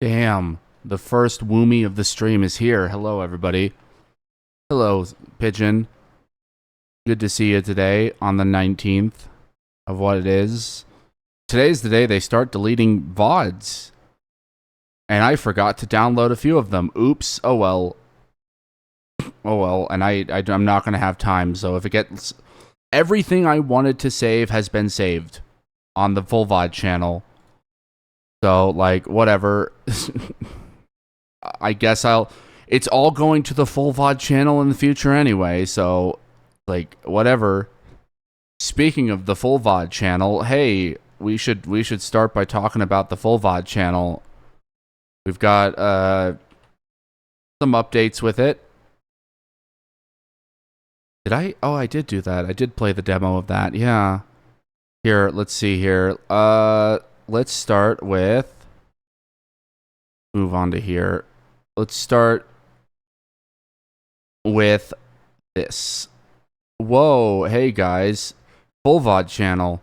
Damn, the first Woomy of the stream is here. Hello, everybody. Hello, Pigeon. Good to see you today on the 19th of what it is. Today's the day they start deleting VODs. And I forgot to download a few of them. Oops. Oh well. Oh well. And I'm not going to have time. So if it gets... Everything I wanted to save has been saved on the full VOD channel. So, like, whatever. I guess it's all going to the full VOD channel in the future anyway, so, like, whatever. Speaking of the full VOD channel, hey, we should start by talking about the full VOD channel. We've got, some updates with it. Did I? Oh, I did do that. I did play the demo of that, yeah. Here, let's see here. Let's start with... Move on to here. Let's start with this. Whoa, hey guys. Full VOD channel.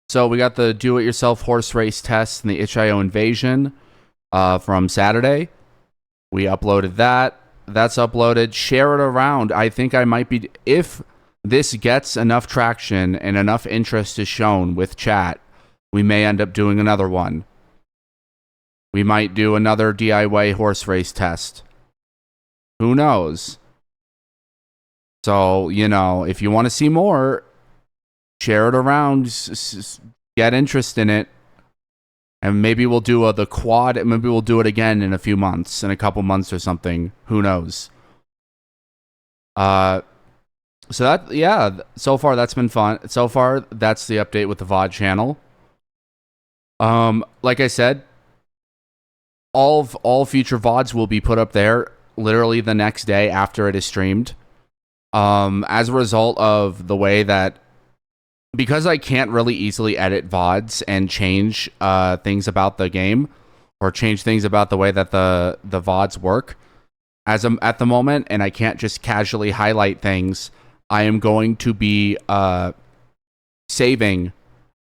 So we got the do-it-yourself horse race test and the itch.io invasion from Saturday. We uploaded that. That's uploaded. Share it around. I think I might be... If this gets enough traction and enough interest is shown with chat, we may end up doing another one. We might do another DIY horse race test. Who knows? So, you know, if you want to see more, share it around, get interest in it, and maybe we'll do the quad, maybe we'll do it again in a few months, in a couple months or something. Who knows? So that, yeah, so far that's been fun. So far, that's the update with the VOD channel. Like I said, all future VODs will be put up there literally the next day after it is streamed. As a result of the way that, because I can't really easily edit VODs and change things about the game or change things about the way that the VODs work at the moment, and I can't just casually highlight things, I am going to be saving.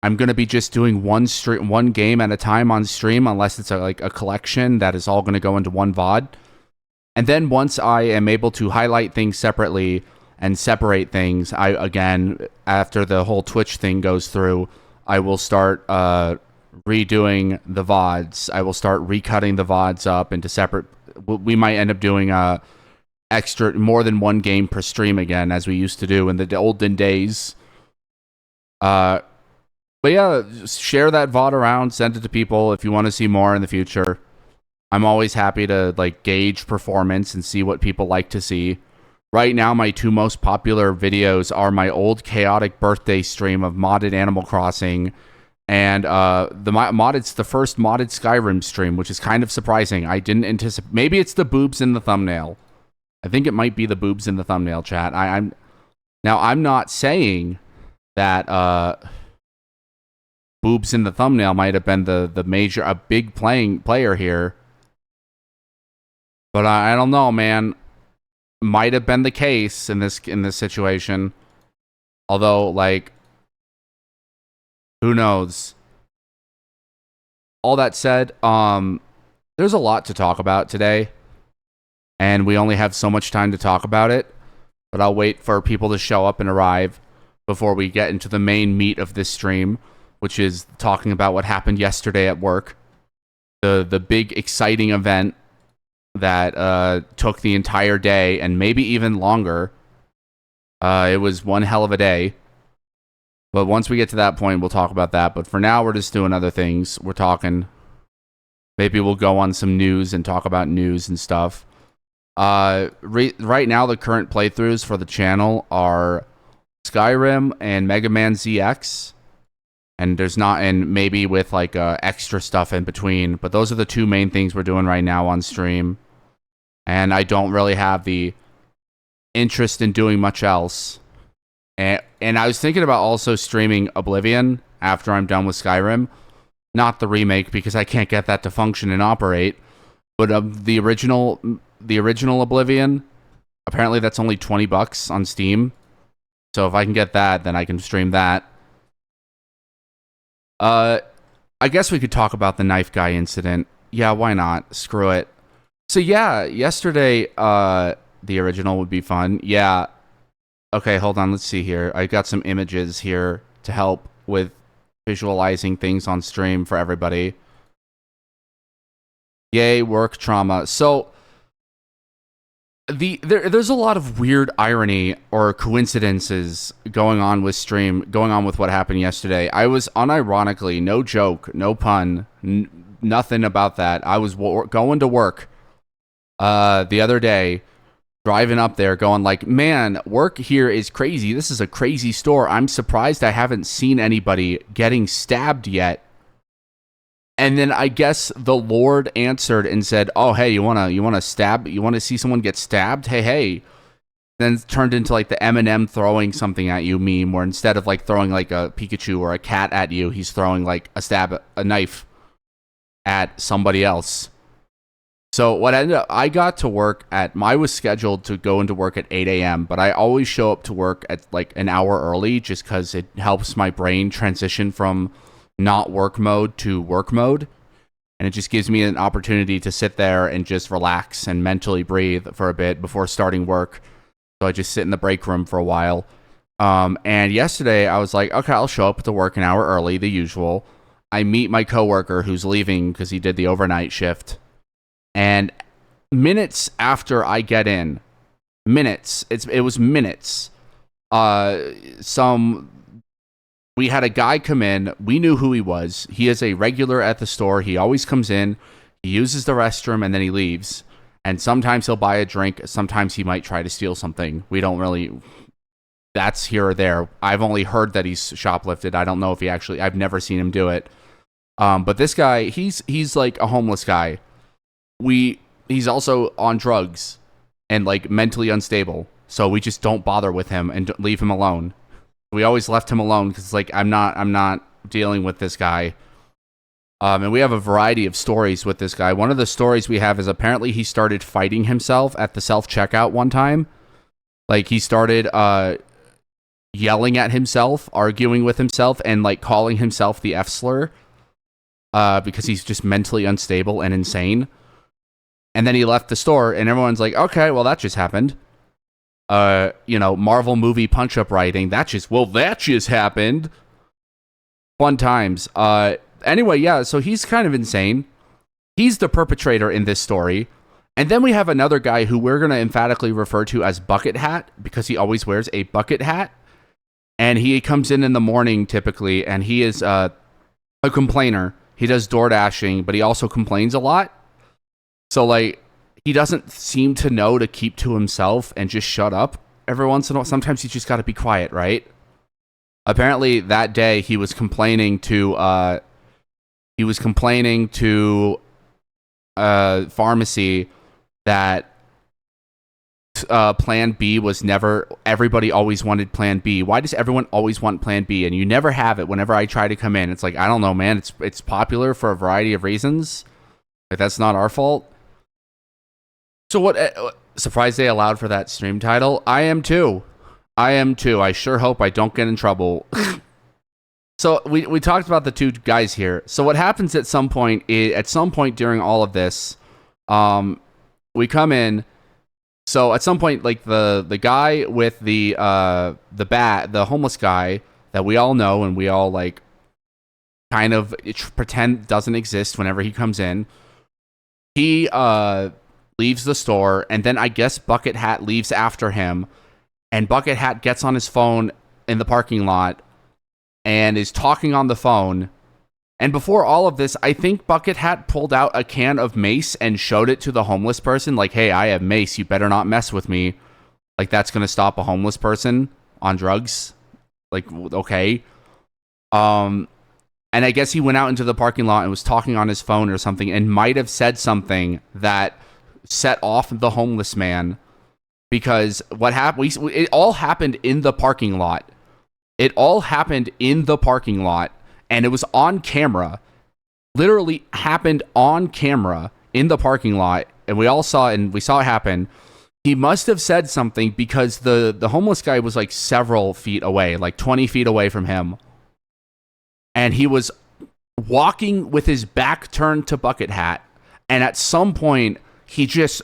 I'm going to be just doing one game at a time on stream, unless it's like a collection that is all going to go into one VOD. And then once I am able to highlight things separately and separate things, after the whole Twitch thing goes through, I will start redoing the VODs. I will start recutting the VODs up into separate... We might end up doing extra, more than one game per stream again, as we used to do in the olden days. But yeah, share that VOD around, send it to people if you want to see more in the future. I'm always happy to like gauge performance and see what people like to see. Right now, my two most popular videos are my old chaotic birthday stream of modded Animal Crossing and it's the first modded Skyrim stream, which is kind of surprising. I didn't anticipate. Maybe it's the boobs in the thumbnail. I think it might be the boobs in the thumbnail, chat. I'm not saying that boobs in the thumbnail might have been a big player here, but I don't know, man. Might have been the case in this situation. Although, like, who knows? All that said, there's a lot to talk about today, and we only have so much time to talk about it. But I'll wait for people to show up and arrive before we get into the main meat of this stream, which is talking about what happened yesterday at work. The big exciting event that took the entire day and maybe even longer. It was one hell of a day. But once we get to that point, we'll talk about that. But for now, we're just doing other things. We're talking. Maybe we'll go on some news and talk about news and stuff. Right now, the current playthroughs for the channel are Skyrim and Mega Man ZX. And maybe with like extra stuff in between. But those are the two main things we're doing right now on stream. And I don't really have the interest in doing much else. And I was thinking about also streaming Oblivion after I'm done with Skyrim. Not the remake, because I can't get that to function and operate. But the original Oblivion, apparently that's only $20 on Steam. So if I can get that, then I can stream that. I guess we could talk about the knife guy incident. Yeah, why not? Screw it. So yeah, yesterday, the original would be fun. Yeah. Okay, hold on. Let's see here. I got some images here to help with visualizing things on stream for everybody. Yay, work trauma. So there's a lot of weird irony or coincidences going on with what happened yesterday. I was unironically, no joke, no pun, nothing about that. I was going to work the other day, driving up there going like, man, work here is crazy. This is a crazy store. I'm surprised I haven't seen anybody getting stabbed yet. And then I guess the Lord answered and said, "Oh, hey, you want to see someone get stabbed? Hey." Then it turned into like the Eminem throwing something at you meme, where instead of like throwing like a Pikachu or a cat at you, he's throwing like a knife at somebody else. So what ended up, I got to work I was scheduled to go into work at 8 a.m., but I always show up to work at like an hour early just because it helps my brain transition from not work mode to work mode. And it just gives me an opportunity to sit there and just relax and mentally breathe for a bit before starting work. So I just sit in the break room for a while. And yesterday I was like, okay, I'll show up to work an hour early, the usual. I meet my coworker who's leaving because he did the overnight shift. And minutes after I get in, it was minutes. We had a guy come in. We knew who he was. He is a regular at the store. He always comes in. He uses the restroom and then he leaves. And sometimes he'll buy a drink. Sometimes he might try to steal something. We don't really. That's here or there. I've only heard that he's shoplifted. I don't know if I've never seen him do it. But this guy, he's like a homeless guy. He's also on drugs and like mentally unstable. So we just don't bother with him and leave him alone. We always left him alone because like I'm not dealing with this guy. And we have a variety of stories with this guy. One of the stories we have is apparently he started fighting himself at the self-checkout one time. Like he started yelling at himself, arguing with himself, and like calling himself the F slur because he's just mentally unstable and insane. And then he left the store and everyone's like, okay, well that just happened. Marvel movie punch-up writing. That just happened. Fun times. Anyway, yeah, so he's kind of insane. He's the perpetrator in this story. And then we have another guy who we're going to emphatically refer to as Bucket Hat because he always wears a bucket hat. And he comes in the morning typically, and he is a complainer. He does door dashing, but he also complains a lot. So, like, he doesn't seem to know to keep to himself and just shut up every once in a while. Sometimes you just got to be quiet, right? Apparently, that day he was complaining to pharmacy that Plan B was never. Everybody always wanted Plan B. Why does everyone always want Plan B and you never have it? Whenever I try to come in, it's like, I don't know, man. It's popular for a variety of reasons. Like, that's not our fault. So what? Surprised they allowed for that stream title. I am too. I sure hope I don't get in trouble. So we talked about the two guys here. So what happens at some point during all of this, we come in. So at some point, like the guy with the homeless guy that we all know and we all like kind of pretend doesn't exist whenever he comes in. He leaves the store, and then I guess Bucket Hat leaves after him, and Bucket Hat gets on his phone in the parking lot and is talking on the phone. And before all of this, I think Bucket Hat pulled out a can of mace and showed it to the homeless person, like, hey, I have mace, you better not mess with me. Like, that's going to stop a homeless person on drugs. Like, okay. And I guess he went out into the parking lot and was talking on his phone or something and might have said something that set off the homeless man, because what happened, it all happened in the parking lot. It all happened in the parking lot, and it was on camera. Literally happened on camera in the parking lot, and we all saw it, and we saw it happen. He must have said something because the homeless guy was like several feet away, like 20 feet away from him. And he was walking with his back turned to Bucket Hat. And at some point,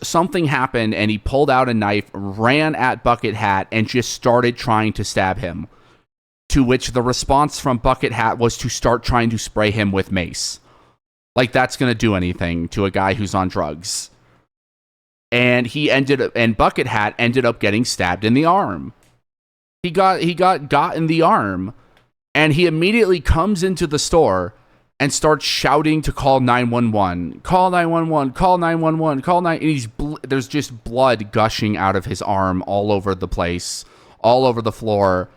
something happened and he pulled out a knife, ran at Bucket Hat, and just started trying to stab him. To which the response from Bucket Hat was to start trying to spray him with mace. Like, that's going to do anything to a guy who's on drugs. And Bucket Hat ended up getting stabbed in the arm. He got in the arm, and he immediately comes into the store and starts shouting to call 911. Call 911, call 911, call 9. And there's just blood gushing out of his arm all over the place, all over the floor,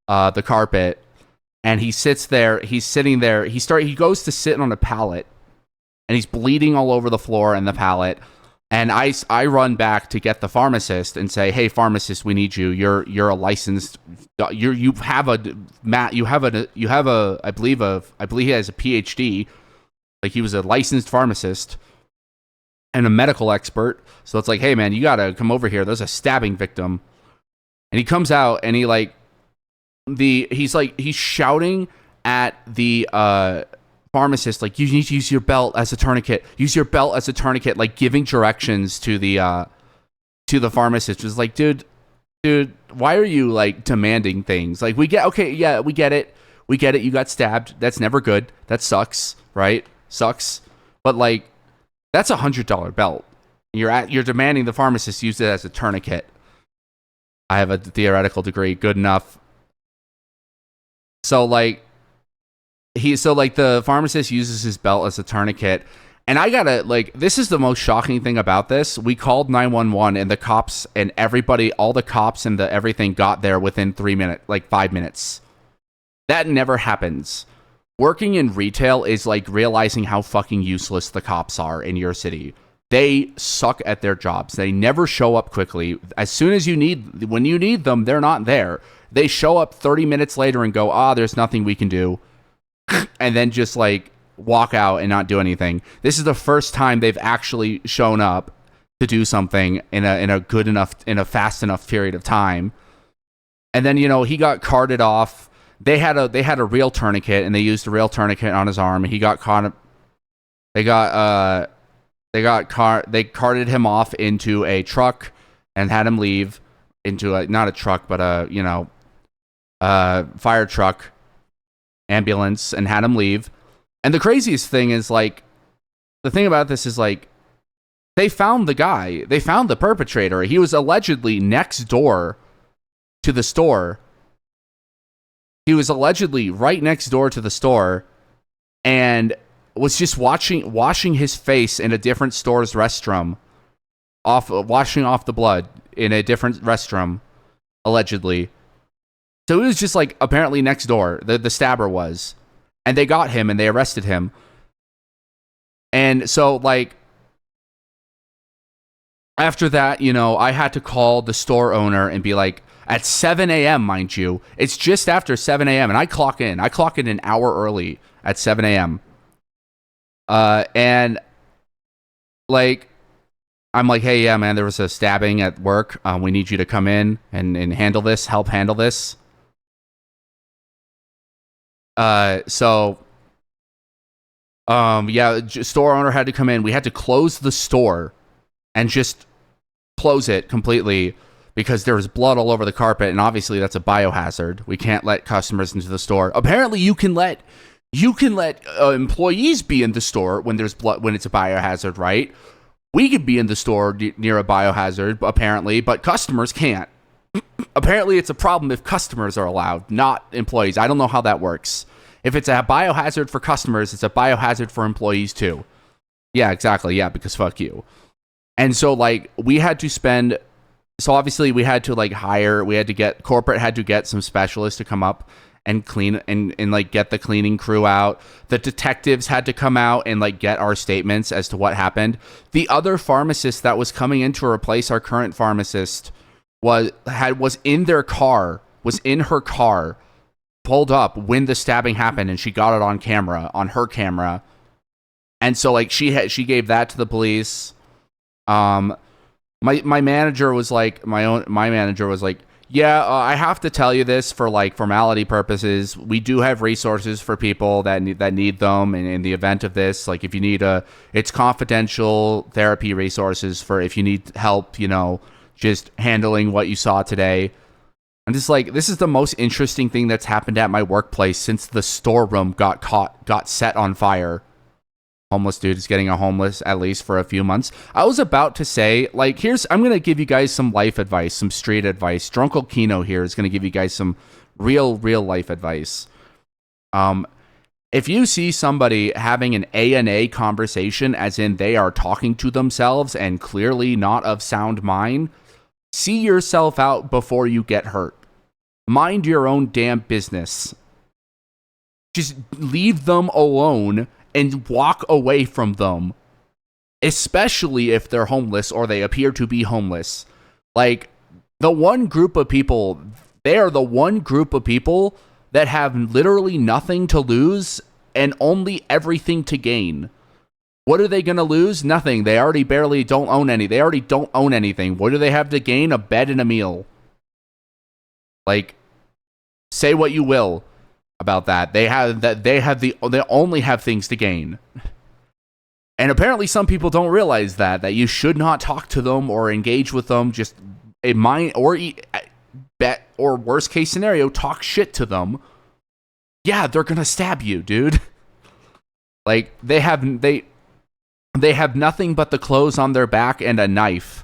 the carpet. And he sits there, he's sitting there, he goes to sit on a pallet, and he's bleeding all over the floor and the pallet. And I run back to get the pharmacist and say, "Hey, pharmacist, we need you. You're a licensed. I believe he has a PhD. Like, he was a licensed pharmacist and a medical expert. So it's like, hey man, you gotta come over here. There's a stabbing victim." And he comes out and he's shouting at the pharmacist, like, "You need to use your belt as a tourniquet. Use your belt as a tourniquet," like giving directions to the pharmacist. Just like, dude, why are you like demanding things? Like, we get it. You got stabbed. That's never good. That sucks, right? Sucks. But like, that's $100 belt. You're demanding the pharmacist use it as a tourniquet. I have a theoretical degree. Good enough. So like, the pharmacist uses his belt as a tourniquet, and I gotta, like, this is the most shocking thing about this. We called 911, and the cops and everybody, all the cops and everything got there within 5 minutes. That never happens. Working in retail is like realizing how fucking useless the cops are in your city. They suck at their jobs. They never show up quickly. As soon as when you need them, they're not there. They show up 30 minutes later and go, there's nothing we can do. And then just like walk out and not do anything. This is the first time they've actually shown up to do something in a fast enough period of time. And then, he got carted off. They had a real tourniquet, and they used a real tourniquet on his arm, and he got caught. They carted him off into a truck and had him leave into not a truck, but a fire truck, ambulance, and had him leave. And the craziest thing is, like, the thing about this is, like, they found the guy. They found the perpetrator. He was allegedly next door to the store. He was allegedly right next door to the store and was just washing his face in a different store's restroom, washing off the blood in a different restroom, allegedly. So it was just like apparently next door, the stabber was. And they got him and they arrested him. And so, like, after that, I had to call the store owner and be like, at 7 a.m., mind you, it's just after 7 a.m. and I clock in an hour early at 7 a.m. And like, I'm like, "Hey, yeah, man, there was a stabbing at work. We need you to come in and help handle this." Store owner had to come in. We had to close the store and just close it completely because there was blood all over the carpet, and obviously that's a biohazard. We can't let customers into the store. Apparently, you can let employees be in the store when there's blood, when it's a biohazard, right? We could be in the store near a biohazard, apparently, but customers can't. Apparently, it's a problem if customers are allowed, not employees. I don't know how that works. If it's a biohazard for customers, it's a biohazard for employees too. Yeah, exactly. Yeah, because fuck you. And so, like, obviously we had to corporate had to get some specialists to come up and clean and like get the cleaning crew out. The detectives had to come out and like get our statements as to what happened. The other pharmacist that was coming in to replace our current pharmacist was in her car, pulled up when the stabbing happened, and she got it on her camera. And so like she gave that to the police. My manager was like, Yeah, I have to tell you this for like formality purposes. We do have resources for people that need them, and in the event of this, like if you need it's confidential therapy resources for if you need help, just handling what you saw today. I'm just like, this is the most interesting thing that's happened at my workplace since the storeroom got set on fire. Homeless dude is getting a homeless at least for a few months. I was about to say, like, I'm going to give you guys some life advice, some street advice. Drunkle Kino here is going to give you guys some real life advice. If you see somebody having an A&A conversation, as in they are talking to themselves and clearly not of sound mind, see yourself out before you get hurt. Mind your own damn business. Just leave them alone and walk away from them, especially if they're homeless or they appear to be homeless. Like, the one group of people, they are the one group of people that have literally nothing to lose and only everything to gain. What are they going to lose? Nothing. They already don't own anything. What do they have to gain? A bed and a meal. Like, say what you will about that. They only have things to gain. And apparently some people don't realize that you should not talk to them or engage with them. Just bet, or worst case scenario, talk shit to them. Yeah, they're gonna stab you, dude. Like, they have nothing but the clothes on their back and a knife.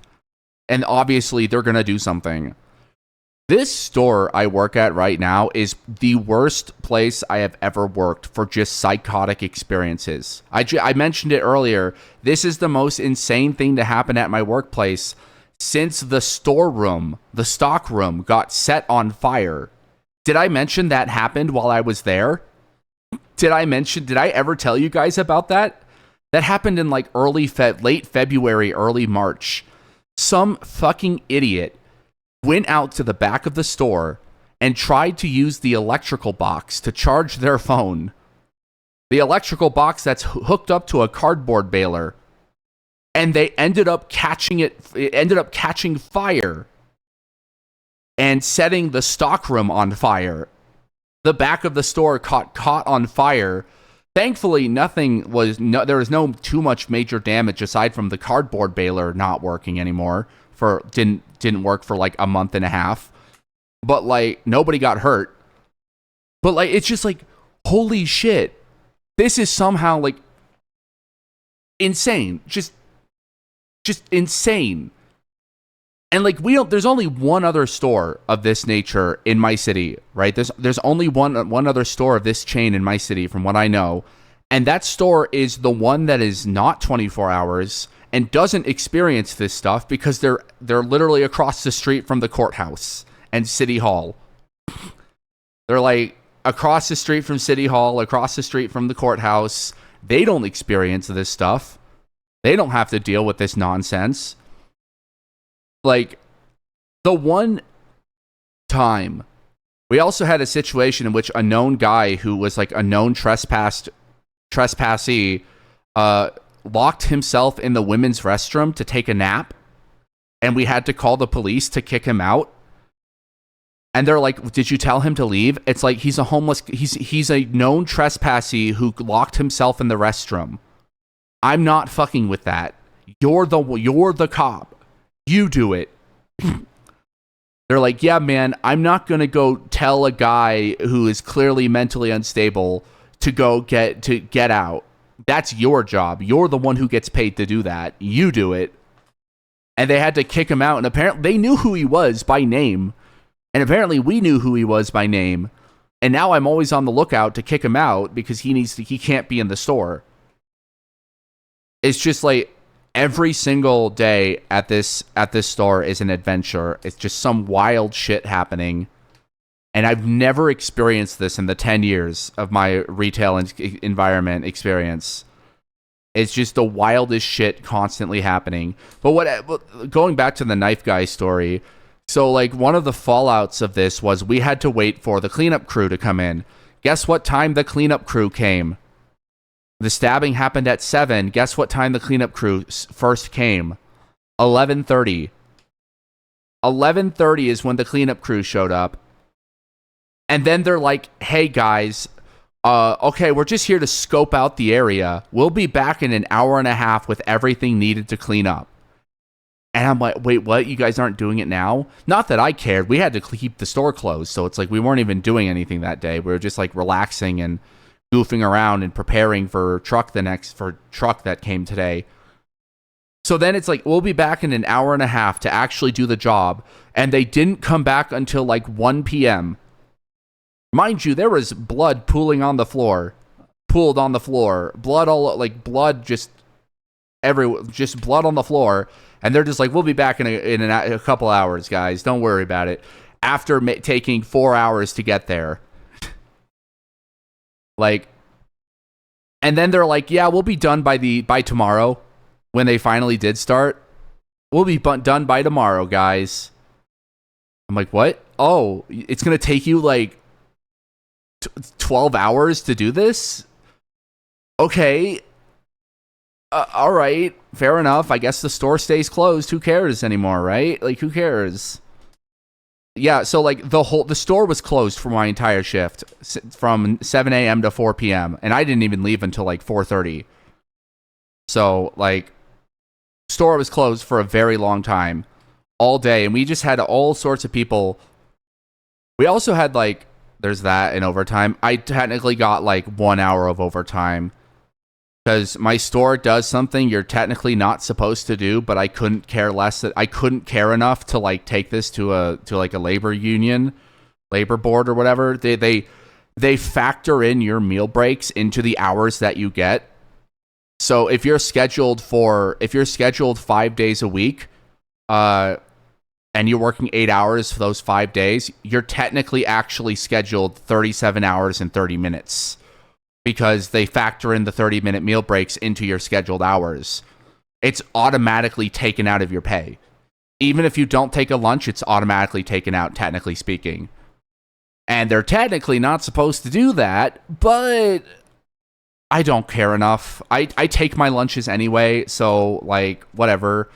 And obviously they're gonna do something. This store I work at right now is the worst place I have ever worked for just psychotic experiences. I mentioned it earlier. This is the most insane thing to happen at my workplace since the storeroom, the stock room, got set on fire. Did I mention that happened while I was there? Did I ever tell you guys about that? That happened in like late February, early March. Some fucking idiot went out to the back of the store and tried to use the electrical box to charge their phone. The electrical box that's hooked up to a cardboard baler. And they ended up catching fire and setting the stockroom on fire. The back of the store caught on fire. Thankfully, there was no too much major damage aside from the cardboard baler not working anymore. Didn't work for like a month and a half. But like, nobody got hurt. But like, it's just like, holy shit. This is somehow like insane. Just insane. And like, there's only one other store of this nature in my city, right? There's only one other store of this chain in my city from what I know. And that store is the one that is not 24 hours and doesn't experience this stuff because they're literally across the street from the courthouse and City Hall. They're like across the street from City Hall, across the street from the courthouse. They don't experience this stuff. They don't have to deal with this nonsense. Like, the one time, we also had a situation in which a known guy who was like a known trespassee locked himself in the women's restroom to take a nap, and we had to call the police to kick him out. And they're like, did you tell him to leave? It's like, he's a known trespassee who locked himself in the restroom. I'm not fucking with that. You're the cop. You do it. They're like, yeah, man, I'm not going to go tell a guy who is clearly mentally unstable to go get out. That's your job. You're the one who gets paid to do that. You do it. And they had to kick him out. And apparently they knew who he was by name. And apparently we knew who he was by name. And now I'm always on the lookout to kick him out because he can't be in the store. It's just like, every single day at this store is an adventure. It's just some wild shit happening. And I've never experienced this in the 10 years of my retail environment experience. It's just the wildest shit constantly happening. But going back to the knife guy story, so like one of the fallouts of this was we had to wait for the cleanup crew to come in. Guess what time the cleanup crew came? The stabbing happened at 7. Guess what time the cleanup crew first came? 11:30. 11:30 is when the cleanup crew showed up. And then they're like, hey, guys, okay, we're just here to scope out the area. We'll be back in an hour and a half with everything needed to clean up. And I'm like, wait, what? You guys aren't doing it now? Not that I cared. We had to keep the store closed. So it's like we weren't even doing anything that day. We were just like relaxing and goofing around and preparing for truck that came today. So then it's like, we'll be back in an hour and a half to actually do the job. And they didn't come back until like 1 p.m. Mind you, there was blood pooled on the floor. Blood just blood on the floor. And they're just like, we'll be back in a couple hours, guys. Don't worry about it. After taking 4 hours to get there. Like, and then they're like, yeah, we'll be done by tomorrow. When they finally did start, we'll be done by tomorrow, guys. I'm like, what? Oh, it's going to take you like 12 hours to do this? Okay. All right. Fair enough. I guess the store stays closed. Who cares anymore, right? Like, who cares? Yeah, so like the store was closed for my entire shift from 7 a.m. to 4 p.m. and I didn't even leave until like 4:30. So like store was closed for a very long time, all day, and we just had all sorts of people. We also had like there's that in overtime. I technically got like 1 hour of overtime because my store does something you're technically not supposed to do, but I couldn't care less that I couldn't care enough to like take this to a labor union, labor board or whatever. They factor in your meal breaks into the hours that you get. So if you're scheduled 5 days a week, and you're working 8 hours for those 5 days, you're technically actually scheduled 37 hours and 30 minutes. Because they factor in the 30-minute meal breaks into your scheduled hours. It's automatically taken out of your pay. Even if you don't take a lunch, it's automatically taken out, technically speaking. And they're technically not supposed to do that, but I don't care enough. I take my lunches anyway, so, like, whatever.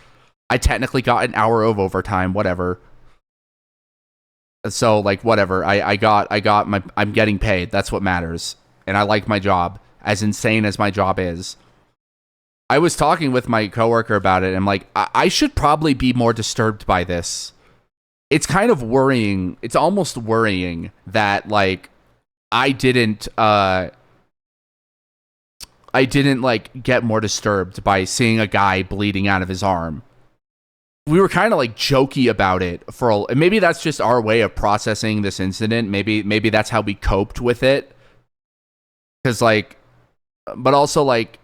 I technically got an hour of overtime, whatever. So, like, whatever. I'm getting paid. That's what matters. And I like my job, as insane as my job is. I was talking with my coworker about it, and I'm like, I should probably be more disturbed by this. It's kind of worrying. It's almost worrying that, like, I didn't like, get more disturbed by seeing a guy bleeding out of his arm. We were kind of, like, jokey about it and maybe that's just our way of processing this incident. Maybe that's how we coped with it. Because, like, but also, like,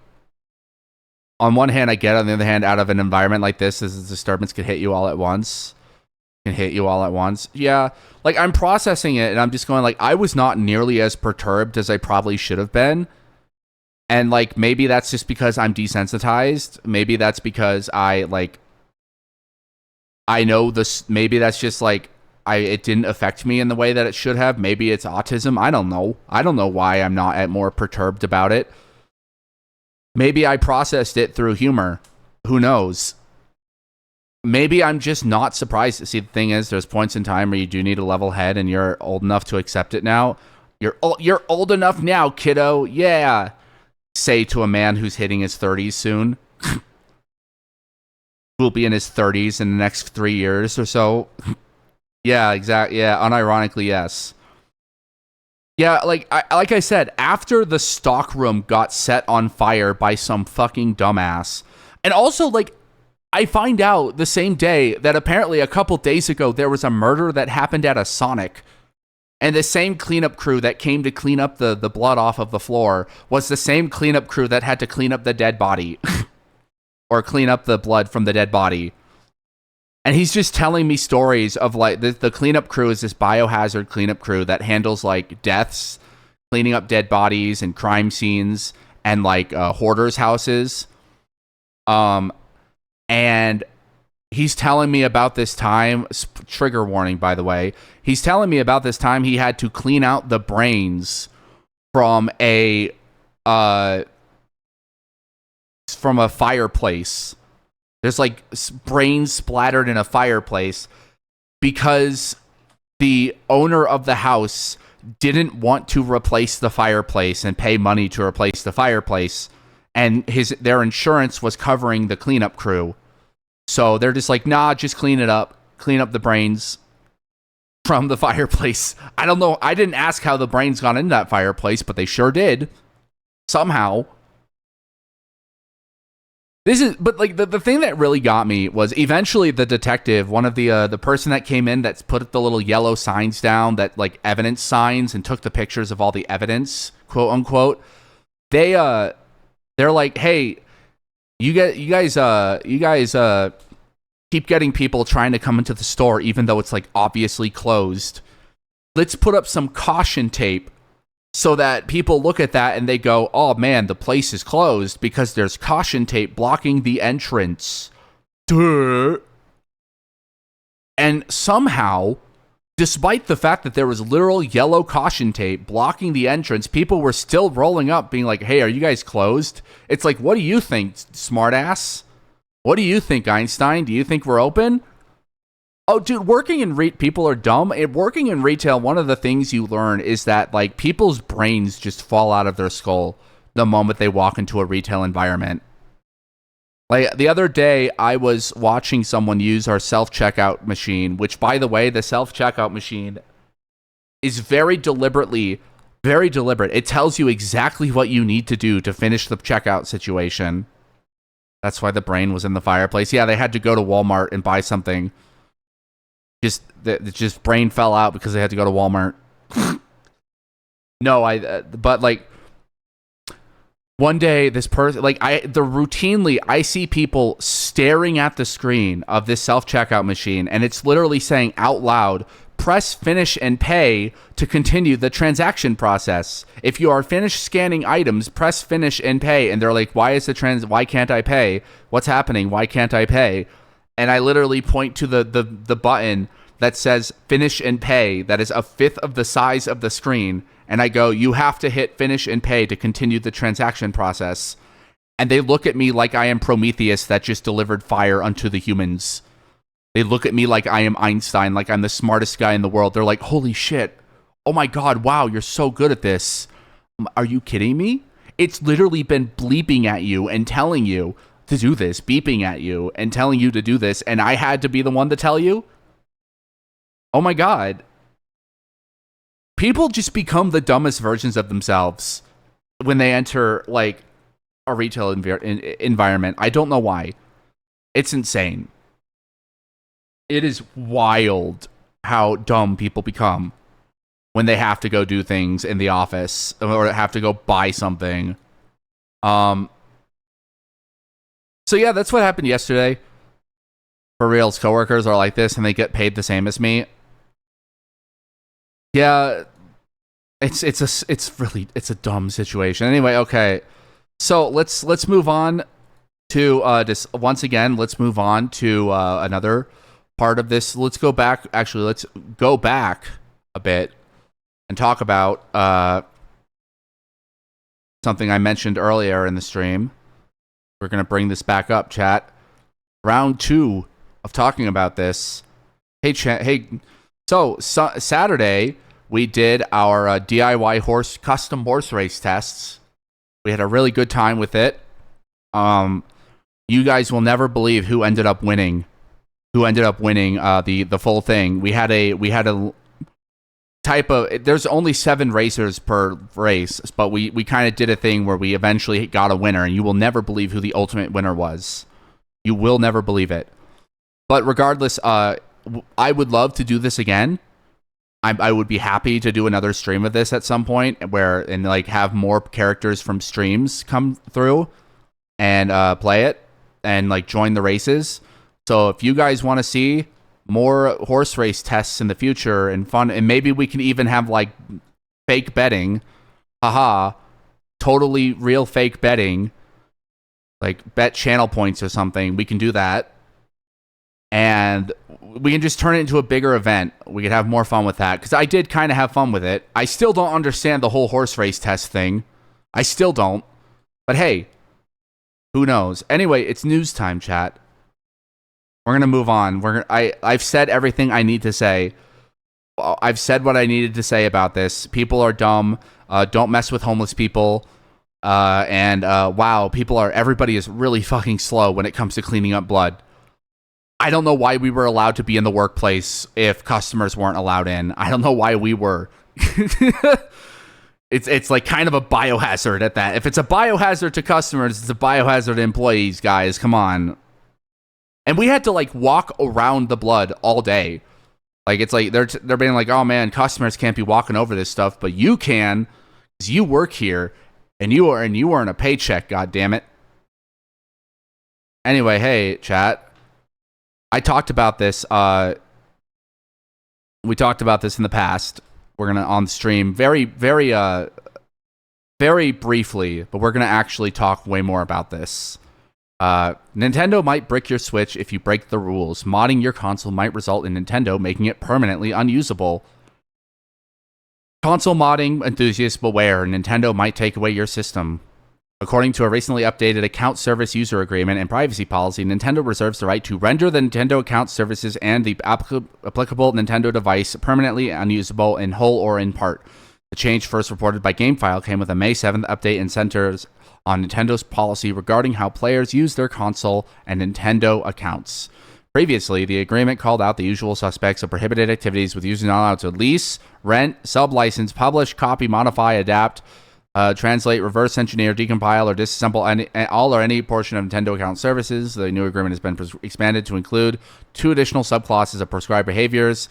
on one hand, I get it. On the other hand, out of an environment like this disturbance could hit you all at once. Yeah, like, I'm processing it, and I'm just going, like, I was not nearly as perturbed as I probably should have been. And, like, maybe that's just because I'm desensitized. Maybe that's because I know this. Maybe that's just, like, it didn't affect me in the way that it should have. Maybe it's autism. I don't know. I don't know why I'm not more perturbed about it. Maybe I processed it through humor. Who knows? Maybe I'm just not surprised. See, the thing is, there's points in time where you do need a level head, and you're old enough to accept it now. You're old enough now, kiddo. Yeah. Say to a man who's hitting his 30s soon. Who'll be in his 30s in the next 3 years or so. Yeah, exactly. Yeah, unironically, yes. Yeah, like I said, after the stockroom got set on fire by some fucking dumbass, and also, like, I find out the same day that apparently a couple days ago there was a murder that happened at a Sonic, and the same cleanup crew that came to clean up the blood off of the floor was the same cleanup crew that had to clean up the dead body, or clean up the blood from the dead body. And he's just telling me stories of, like, the cleanup crew is this biohazard cleanup crew that handles, like, deaths, cleaning up dead bodies and crime scenes and, like, hoarders' houses. And he's telling me about this time, trigger warning, by the way. He's telling me about this time he had to clean out the brains from a fireplace. There's, like, brains splattered in a fireplace. because the owner of the house didn't want to replace the fireplace and pay money to replace the fireplace, and their insurance was covering the cleanup crew. So they're just like, nah, just clean up the brains from the fireplace. I don't know. I didn't ask how the brains got into that fireplace, but they sure did. Somehow. But like the thing that really got me was eventually the detective, one of the person that came in that's put the little yellow signs down, that like evidence signs, and took the pictures of all the evidence, quote unquote. They're like, hey, you guys keep getting people trying to come into the store even though it's like obviously closed. Let's put up some caution tape so that people look at that and they go, oh man, the place is closed because there's caution tape blocking the entrance. Duh. And somehow, despite the fact that there was literal yellow caution tape blocking the entrance, people were still rolling up being like, hey, are you guys closed? It's like, what do you think, smartass? What do you think, Einstein? Do you think we're open? Oh, dude, people are dumb. Working in retail, one of the things you learn is that like people's brains just fall out of their skull the moment they walk into a retail environment. Like the other day, I was watching someone use our self-checkout machine, which, by the way, the self-checkout machine is very deliberate. It tells you exactly what you need to do to finish the checkout situation. That's why the brain was in the fireplace. Yeah, they had to go to Walmart and buy something. Just brain fell out because they had to go to Walmart. No, but like one day this person, like routinely I see people staring at the screen of this self-checkout machine, and it's literally saying out loud, press finish and pay to continue the transaction process. If you are finished scanning items, press finish and pay. And they're like, why can't I pay? What's happening? Why can't I pay? And I literally point to the button that says finish and pay that is a fifth of the size of the screen. And I go, you have to hit finish and pay to continue the transaction process. And they look at me like I am Prometheus that just delivered fire unto the humans. They look at me like I am Einstein, like I'm the smartest guy in the world. They're like, holy shit. Oh my God, wow, you're so good at this. Are you kidding me? It's literally been bleeping at you and telling you to do this, beeping at you and telling you to do this, and I had to be the one to tell you? Oh my God. People just become the dumbest versions of themselves when they enter like a retail environment. I don't know why. It's insane. It is wild how dumb people become when they have to go do things in the office or have to go buy something. So yeah, that's what happened yesterday. For reals, coworkers are like this and they get paid the same as me. Yeah, it's a dumb situation. Anyway, okay. So let's move on to this once again. Let's move on to another part of this. Let's go back a bit and talk about something I mentioned earlier in the stream. We're going to bring this back up, chat. Round 2 of talking about this. Hey, so Saturday, we did our DIY custom horse race tests. We had a really good time with it. You guys will never believe who ended up winning. The full thing. We had a type of, there's only 7 racers per race, but we kind of did a thing where we eventually got a winner, and you will never believe who the ultimate winner was. You will never believe it. But regardless, I would love to do this again. I would be happy to do another stream of this at some point and like have more characters from streams come through and play it and like join the races. So if you guys want to see more horse race tests in the future and fun, and maybe we can even have like fake betting, totally real fake betting, like bet channel points or something, we can do that. And we can just turn it into a bigger event. We could have more fun with that, because I did kind of have fun with it. I still don't understand the whole horse race test thing. I still don't. But hey, who knows? Anyway, it's news time, chat. We're gonna move on. I've said everything I need to say. I've said what I needed to say about this. People are dumb. Don't mess with homeless people. Wow, everybody is really fucking slow when it comes to cleaning up blood. I don't know why we were allowed to be in the workplace if customers weren't allowed in. I don't know why we were. It's like kind of a biohazard at that. If it's a biohazard to customers, it's a biohazard to employees, guys. Come on. And we had to like walk around the blood all day. Like it's like they're being like, oh man, customers can't be walking over this stuff, but you can, because you work here and you earn a paycheck. God damn it. Anyway, hey chat, I talked about this. We talked about this in the past. We're gonna on stream very briefly, but we're gonna actually talk way more about this. Nintendo might brick your Switch if you break the rules. Modding your console might result in Nintendo making it permanently unusable. Console modding enthusiasts beware, Nintendo might take away your system. According to a recently updated account service user agreement and privacy policy, Nintendo reserves the right to render the Nintendo account services and the applicable Nintendo device permanently unusable in whole or in part. The change, first reported by GameFile, came with a May 7th update and centers on Nintendo's policy regarding how players use their console and Nintendo accounts. Previously, the agreement called out the usual suspects of prohibited activities, with users not allowed to lease, rent, sub-license, publish, copy, modify, adapt, translate, reverse engineer, decompile, or disassemble all or any portion of Nintendo account services. The new agreement has been expanded to include 2 additional subclasses of prescribed behaviors.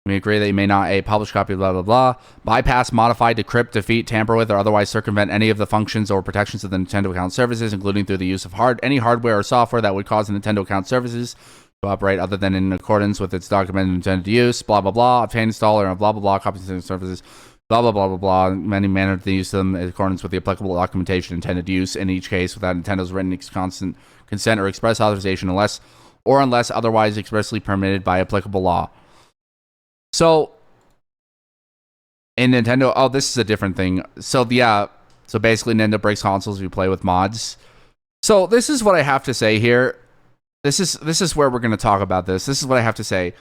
We agree that you may not publish, copy, blah, blah, blah, bypass, modify, decrypt, defeat, tamper with, or otherwise circumvent any of the functions or protections of the Nintendo account services, including through the use of any hardware or software that would cause the Nintendo account services to operate other than in accordance with its documented intended use, blah, blah, blah, obtain, install, or blah, blah, blah, copies of services, blah, blah, blah, blah, blah, in many manner to use them in accordance with the applicable documentation intended use, in each case without Nintendo's written consent or express authorization unless otherwise expressly permitted by applicable law. So, in Nintendo, this is a different thing. So basically Nintendo breaks consoles if you play with mods. So this is what I have to say here. This is where we're going to talk about this. This is what I have to say.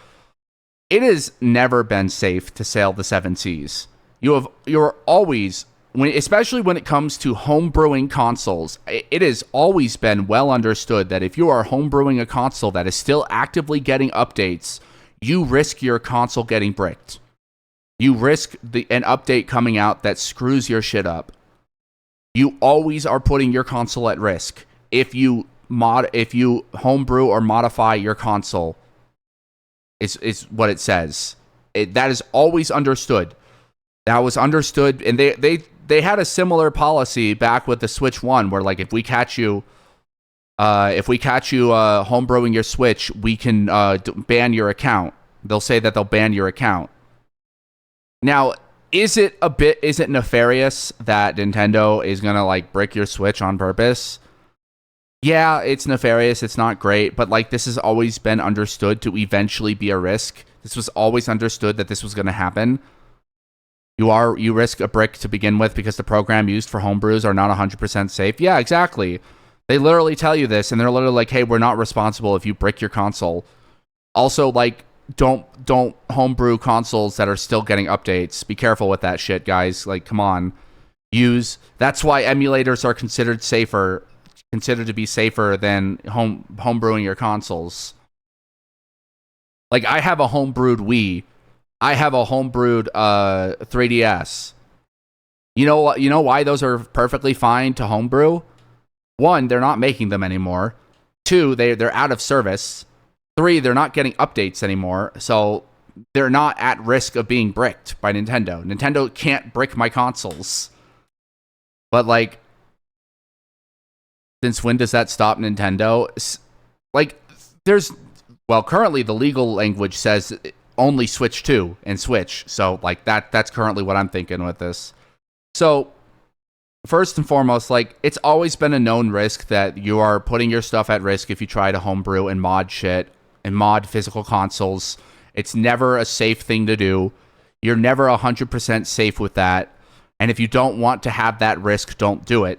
It has never been safe to sail the 7 seas. You're always, especially when it comes to homebrewing consoles, it has always been well understood that if you are homebrewing a console that is still actively getting updates, you risk your console getting bricked. You risk an update coming out that screws your shit up. You always are putting your console at risk if you homebrew or modify your console. Is what it says. That is always understood. That was understood, and they had a similar policy back with the Switch 1, where like if we catch you homebrewing your Switch, we can ban your account. They'll say that they'll ban your account. Now, is it nefarious that Nintendo is gonna like brick your Switch on purpose? Yeah, it's nefarious. It's not great, but like this has always been understood to eventually be a risk. This was always understood that this was going to happen. You risk a brick to begin with because the program used for homebrews are not 100% safe. Yeah, exactly. They literally tell you this, and they're literally like, "Hey, we're not responsible if you brick your console." Also, like, don't homebrew consoles that are still getting updates. Be careful with that shit, guys. Like, come on. That's why emulators are considered to be safer than homebrewing your consoles. Like, I have a homebrewed Wii. I have a homebrewed 3DS. You know why those are perfectly fine to homebrew? 1, they're not making them anymore. 2, they're out of service. 3, they're not getting updates anymore, so they're not at risk of being bricked by Nintendo. Nintendo can't brick my consoles. But like, since when does that stop Nintendo? Like, currently the legal language says only Switch 2 and Switch. So, like, that's currently what I'm thinking with this. So, first and foremost, like, it's always been a known risk that you are putting your stuff at risk if you try to homebrew and mod shit and mod physical consoles. It's never a safe thing to do. You're never 100% safe with that. And if you don't want to have that risk, don't do it.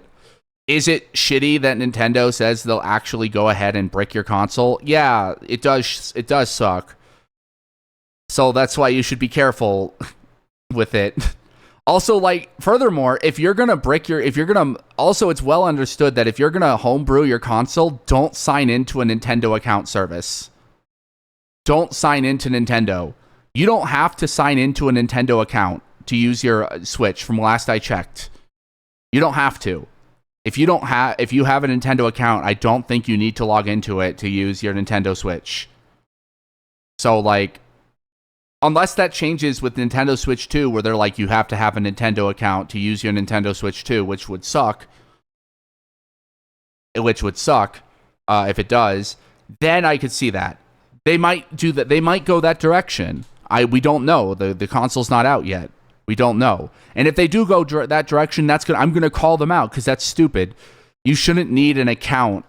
Is it shitty that Nintendo says they'll actually go ahead and brick your console? Yeah, it does. It does suck. So that's why you should be careful with it. Also, like, furthermore, if you're gonna also, it's well understood that if you're gonna homebrew your console, don't sign into a Nintendo account service. Don't sign into Nintendo. You don't have to sign into a Nintendo account to use your Switch. From last I checked, you don't have to. If you have a Nintendo account, I don't think you need to log into it to use your Nintendo Switch. So, like, unless that changes with Nintendo Switch 2, where they're like, you have to have a Nintendo account to use your Nintendo Switch 2, which would suck. If it does, then I could see that. They might do that. They might go that direction. We don't know. The console's not out yet. We don't know. And if they do go that direction, I'm going to call them out because that's stupid. You shouldn't need an account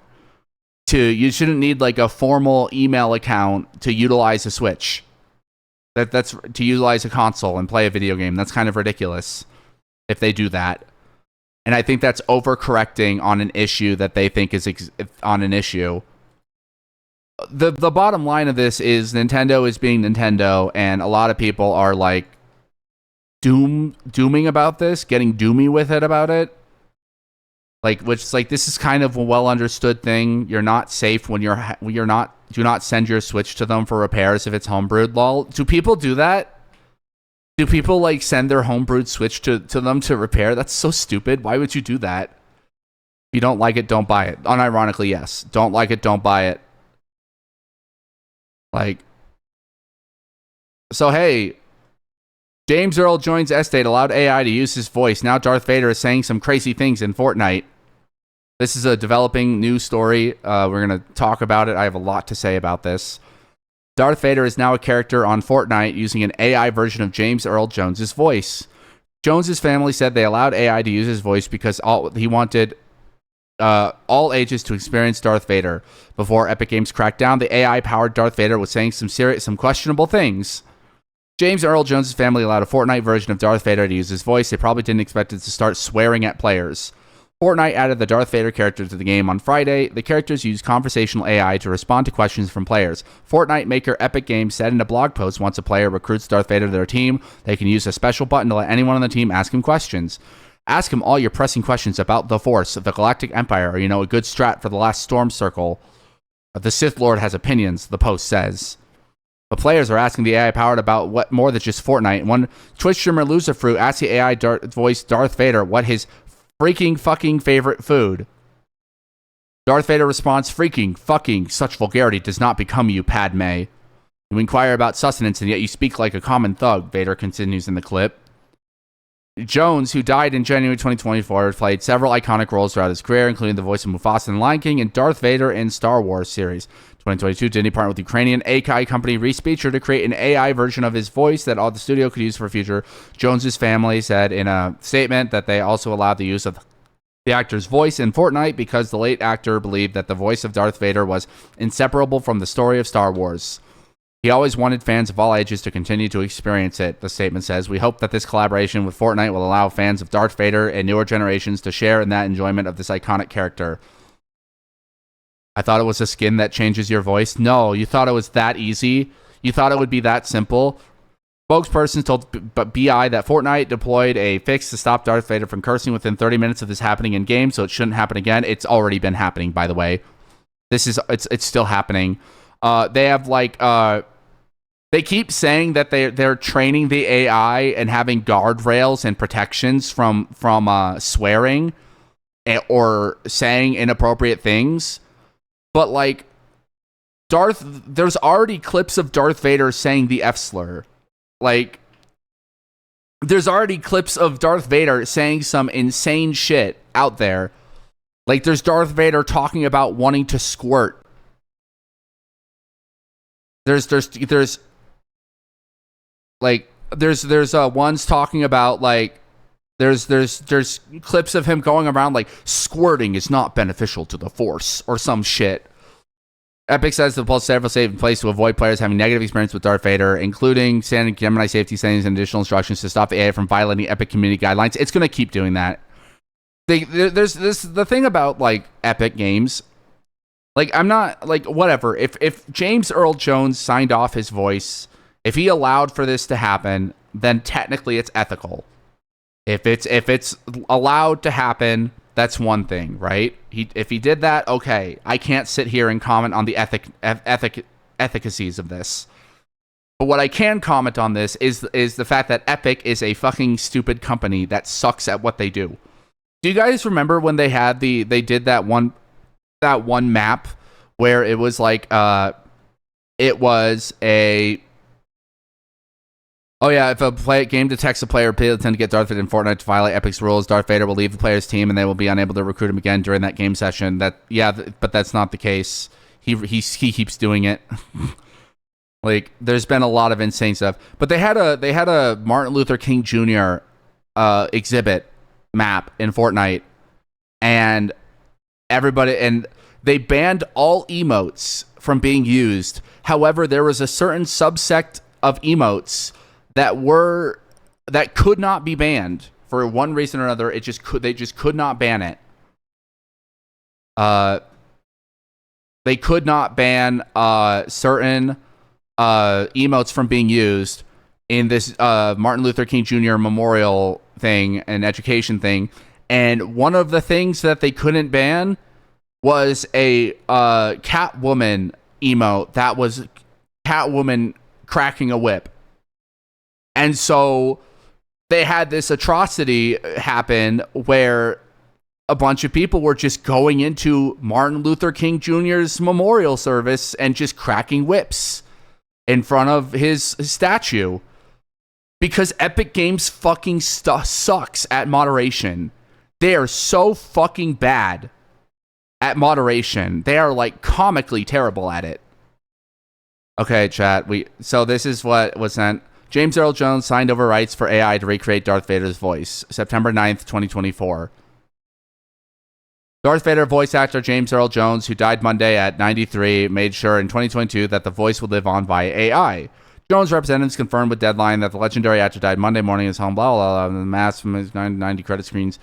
you shouldn't need like a formal email account to utilize a Switch. That's to utilize a console and play a video game. That's kind of ridiculous if they do that. And I think that's overcorrecting on an issue that they think is on an issue. The bottom line of this is Nintendo is being Nintendo, and a lot of people are like dooming about this, getting doomy with it about it. Like, which is like, this is kind of a well understood thing. You're not safe when you're not. Do not send your Switch to them for repairs if it's homebrewed. Lol. Do people do that? Do people like send their homebrewed Switch to them to repair? That's so stupid. Why would you do that? If you don't like it, don't buy it. Unironically, yes. Don't like it, don't buy it. Like, so hey, James Earl joins Estate, allowed AI to use his voice. Now Darth Vader is saying some crazy things in Fortnite. This is a developing news story. We're going to talk about it. I have a lot to say about this. Darth Vader is now a character on Fortnite using an AI version of James Earl Jones' voice. Jones's family said they allowed AI to use his voice because he wanted all ages to experience Darth Vader. Before Epic Games cracked down, the AI-powered Darth Vader was saying some questionable things. James Earl Jones' family allowed a Fortnite version of Darth Vader to use his voice. They probably didn't expect it to start swearing at players. Fortnite added the Darth Vader character to the game on Friday. The characters use conversational AI to respond to questions from players. Fortnite maker Epic Games said in a blog post, once a player recruits Darth Vader to their team, they can use a special button to let anyone on the team ask him questions. Ask him all your pressing questions about the Force, the Galactic Empire, or, a good strat for the last Storm Circle. The Sith Lord has opinions, the post says. The players are asking the AI powered about what more than just Fortnite. One Twitch streamer Loserfruit asked the AI voice Darth Vader what his freaking fucking favorite food. Darth Vader responds, freaking fucking such vulgarity does not become you, Padme. You inquire about sustenance and yet you speak like a common thug, Vader continues in the clip. Jones, who died in January 2024, played several iconic roles throughout his career, including the voice of Mufasa in Lion King and Darth Vader in Star Wars series. 2022, Disney partnered with Ukrainian AI company Respeecher to create an AI version of his voice that all the studio could use for future. Jones's family said in a statement that they also allowed the use of the actor's voice in Fortnite because the late actor believed that the voice of Darth Vader was inseparable from the story of Star Wars. He always wanted fans of all ages to continue to experience it, the statement says. We hope that this collaboration with Fortnite will allow fans of Darth Vader and newer generations to share in that enjoyment of this iconic character. I thought it was a skin that changes your voice. No, you thought it was that easy? You thought it would be that simple? Spokesperson told BI that Fortnite deployed a fix to stop Darth Vader from cursing within 30 minutes of this happening in game, so it shouldn't happen again. It's already been happening, by the way. It's still happening. They have they keep saying that they're training the AI and having guardrails and protections from swearing or saying inappropriate things. But like there's already clips of Darth Vader saying the F slur. Like there's already clips of Darth Vader saying some insane shit out there. Like there's Darth Vader talking about wanting to squirt. There's ones talking about like there's clips of him going around like squirting is not beneficial to the Force or some shit. Epic says the Pulse several safe in place to avoid players having negative experience with Darth Vader, including standard Gemini safety settings and additional instructions to stop the AI from violating Epic community guidelines. It's going to keep doing that. there's this the thing about like Epic Games. Like, I'm not like whatever. If James Earl Jones signed off his voice, if he allowed for this to happen, then technically it's ethical. If it's allowed to happen, that's one thing, right? If he did that, okay. I can't sit here and comment on the efficacies of this. But what I can comment on this is the fact that Epic is a fucking stupid company that sucks at what they do. Do you guys remember when they did that one map where it was like it was a if a game detects a player they tend to get Darth Vader in Fortnite to violate Epic's rules, Darth Vader will leave the player's team and they will be unable to recruit him again during that game session. But that's not the case. He keeps doing it. Like, there's been a lot of insane stuff. But they had a Martin Luther King Jr. Exhibit map in Fortnite, and they banned all emotes from being used. However, there was a certain subsect of emotes that could not be banned for one reason or another. They just could not ban it. They could not ban certain emotes from being used in this Martin Luther King Jr. memorial thing and education thing. And one of the things that they couldn't ban was a Catwoman emote that was Catwoman cracking a whip. And so they had this atrocity happen where a bunch of people were just going into Martin Luther King Jr.'s memorial service and just cracking whips in front of his statue. Because Epic Games fucking sucks at moderation. They are so fucking bad at moderation. They are like comically terrible at it. Okay, chat. So this is what was sent. James Earl Jones signed over rights for AI to recreate Darth Vader's voice. September 9th, 2024. Darth Vader voice actor James Earl Jones, who died Monday at 93, made sure in 2022 that the voice would live on via AI. Jones' representatives confirmed with Deadline that the legendary actor died Monday morning in his home, blah, blah, blah, the mass from his 90 credit screens.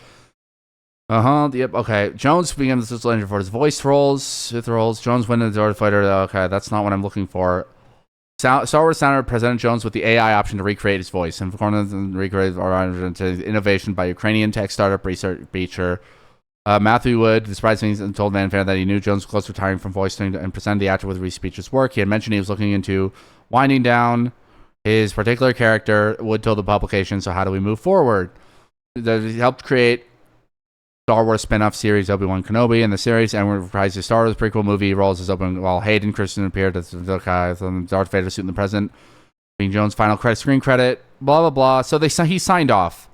Yep, okay. Jones began this legend for his voice roles, Sith roles. Jones went into the Darth Vader. Okay, that's not what I'm looking for. Star Wars Senator presented Jones with the AI option to recreate his voice. And recreate innovation by Ukrainian tech startup researcher Matthew Wood, surprisingly, told Fanfare that he knew Jones was close to retiring from voicing and presented the actor with re-speeches work. He had mentioned he was looking into winding down his particular character. Wood told the publication, so how do we move forward? He helped create Star Wars spin-off series Obi-Wan Kenobi in the series, and reprised his Star Wars prequel movie roles as Obi-Wan, while Hayden Christensen appeared as the Darth Vader suit in the present, being Jones' final screen credit, blah, blah, blah. So he signed off.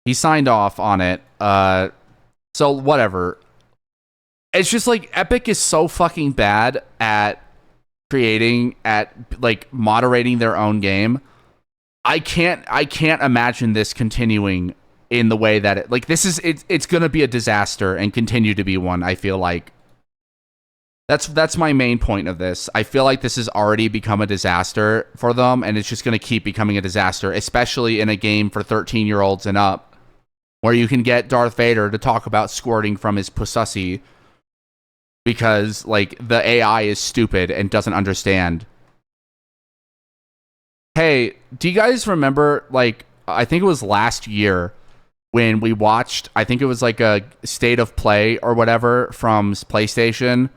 He signed off on it. So whatever. It's just like Epic is so fucking bad at moderating their own game. I can't imagine this continuing in the way that it's going to be a disaster and continue to be one. I feel like that's my main point of this. I feel like this has already become a disaster for them, and it's just going to keep becoming a disaster, especially in a game for 13-year-olds and up, where you can get Darth Vader to talk about squirting from his pussy because, like, the AI is stupid and doesn't understand. Hey, do you guys remember, like, I think it was last year when we watched, I think it was like a State of Play or whatever from PlayStation,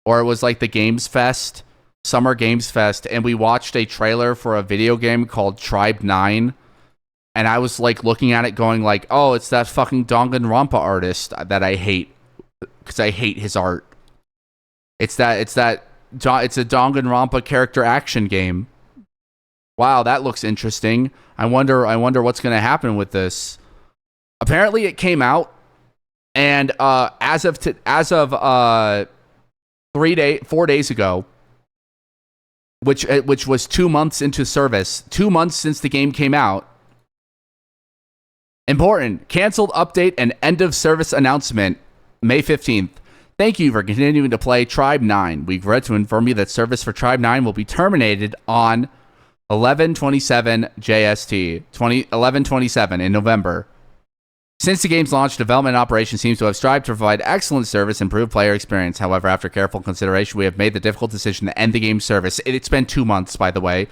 or it was like the Games Fest, Summer Games Fest, and we watched a trailer for a video game called Tribe 9. And I was like looking at it going like, oh, it's that fucking Danganronpa artist that I hate because I hate his art. It's a Danganronpa character action game. Wow, that looks interesting. I wonder what's going to happen with this. Apparently it came out, and as of 4 days ago, which was 2 months into service, 2 months since the game came out. Important. Canceled update and end of service announcement, May 15th. Thank you for continuing to play Tribe 9. We regret to inform you that service for Tribe 9 will be terminated on 11/27 JST, 11/27 in November. Since the game's launch, development and operation seems to have strived to provide excellent service and improve player experience. However, after careful consideration, we have made the difficult decision to end the game's service. It's been 2 months, by the way.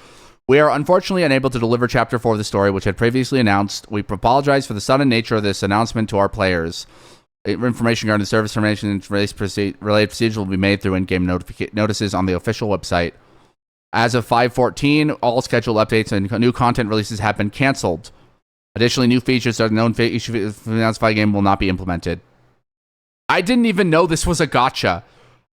We are unfortunately unable to deliver Chapter 4 of the story, which had previously announced. We apologize for the sudden nature of this announcement to our players. Information regarding the service termination and related procedures will be made through in-game notices on the official website. As of 5/14, all scheduled updates and new content releases have been canceled. Additionally, new features that are known announced by the game will not be implemented. I didn't even know this was a gacha.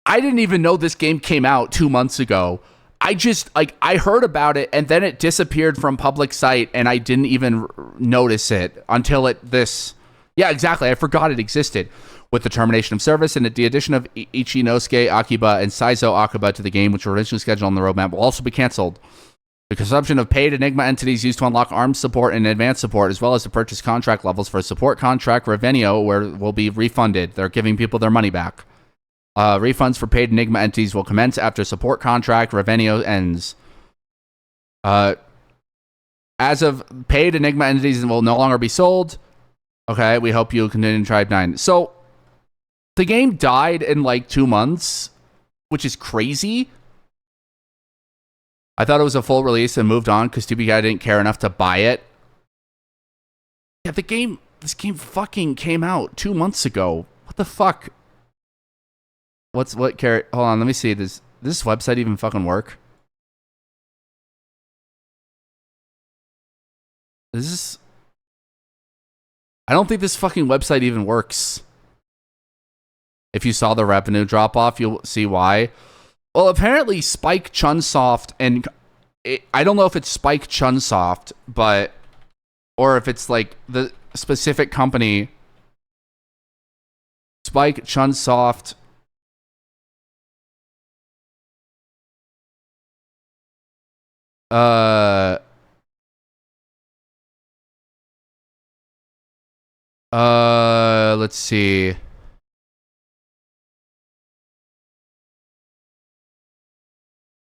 I didn't even know this game came out 2 months ago. I heard about it and then it disappeared from public sight and I didn't even notice it until yeah, exactly. I forgot it existed. With the termination of service and the addition of Ichinosuke Akiba and Saizo Akiba to the game, which were originally scheduled on the roadmap, will also be canceled. The consumption of paid Enigma entities used to unlock ARMS support and advanced support, as well as to purchase contract levels for a support contract revenue, where will be refunded. They're giving people their money back. Refunds for paid Enigma entities will commence after support contract revenue ends. As of paid Enigma entities will no longer be sold. Okay, we hope you continue in Tribe 9. So, the game died in like 2 months, which is crazy. I thought it was a full release and moved on because TBI didn't care enough to buy it. Yeah, this game fucking came out 2 months ago. What the fuck? Hold on, let me see. Does this website even fucking work? I don't think this fucking website even works. If you saw the revenue drop off, you'll see why. Well, apparently Spike Chunsoft and I don't know if it's Spike Chunsoft, or if it's like the specific company. Spike Chunsoft. Let's see.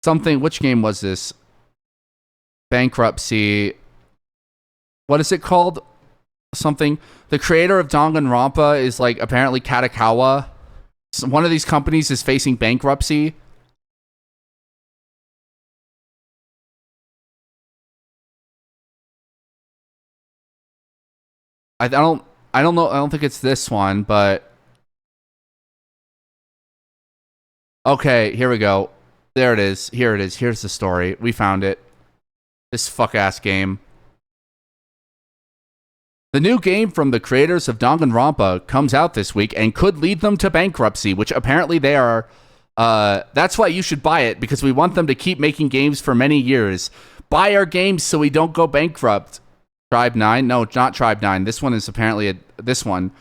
Which game was this? Bankruptcy. What is it called? Something. The creator of Danganronpa is like apparently Katakawa. One of these companies is facing bankruptcy. I don't know. I don't think it's this one, but okay, here we go. There it is. Here it is. Here's the story. We found it. This fuck-ass game. The new game from the creators of Danganronpa comes out this week and could lead them to bankruptcy, which apparently they are. That's why you should buy it, because we want them to keep making games for many years. Buy our games so we don't go bankrupt. Tribe 9? No, not Tribe 9. This one is apparently this one.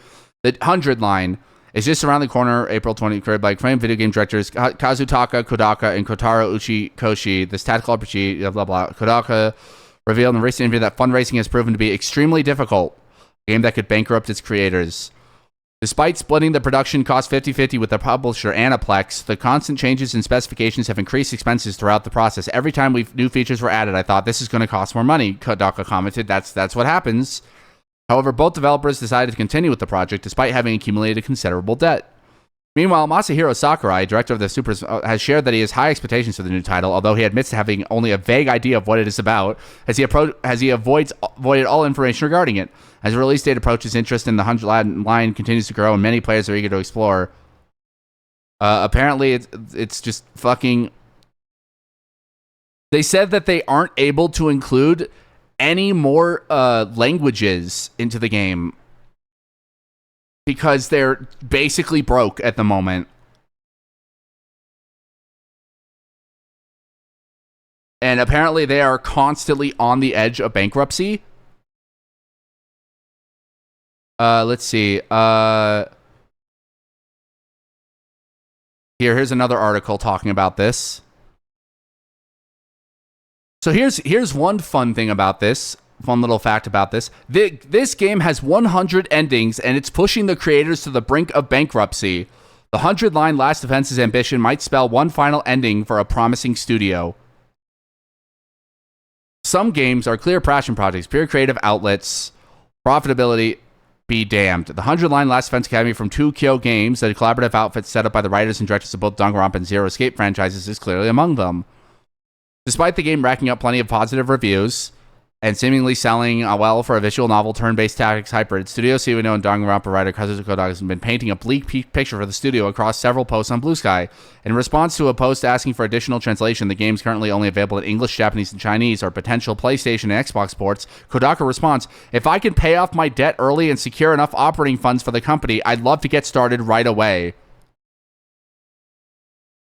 The 100 line is just around the corner, April 20, created by acclaimed video game directors Kazutaka Kodaka and Kotaro Uchikoshi. This tactical RPG, blah, blah, blah. Kodaka revealed in a recent interview that fundraising has proven to be extremely difficult. A game that could bankrupt its creators. Despite splitting the production cost 50-50 with the publisher Aniplex, the constant changes in specifications have increased expenses throughout the process. Every time new features were added, I thought, this is going to cost more money, Kodaka commented. That's what happens. However, both developers decided to continue with the project despite having accumulated considerable debt. Meanwhile, Masahiro Sakurai, director of the Supers, has shared that he has high expectations for the new title, although he admits to having only a vague idea of what it is about, as he avoided all information regarding it. As the release date approaches, interest in the 100 line continues to grow, and many players are eager to explore. Apparently, it's just fucking. They said that they aren't able to include any more languages into the game because they're basically broke at the moment. And apparently they are constantly on the edge of bankruptcy. Let's see. Here's another article talking about this. So here's one fun thing about this. Fun little fact about this. This game has 100 endings, and it's pushing the creators to the brink of bankruptcy. The 100-line Last Defense's ambition might spell one final ending for a promising studio. Some games are clear passion projects, pure creative outlets, profitability. be damned. The 100 Line Last Defense Academy from 2Kyo Games, a collaborative outfit set up by the writers and directors of both Danganronpa and Zero Escape franchises, is clearly among them. Despite the game racking up plenty of positive reviews and seemingly selling well for a visual novel turn-based tactics hybrid, Studio Suino and Danganronpa writer Kazuto Koda has been painting a bleak picture for the studio across several posts on Blue Sky. In response to a post asking for additional translation, the game is currently only available in English, Japanese, and Chinese, or potential PlayStation and Xbox ports. Kodaka responds, "If I can pay off my debt early and secure enough operating funds for the company, I'd love to get started right away."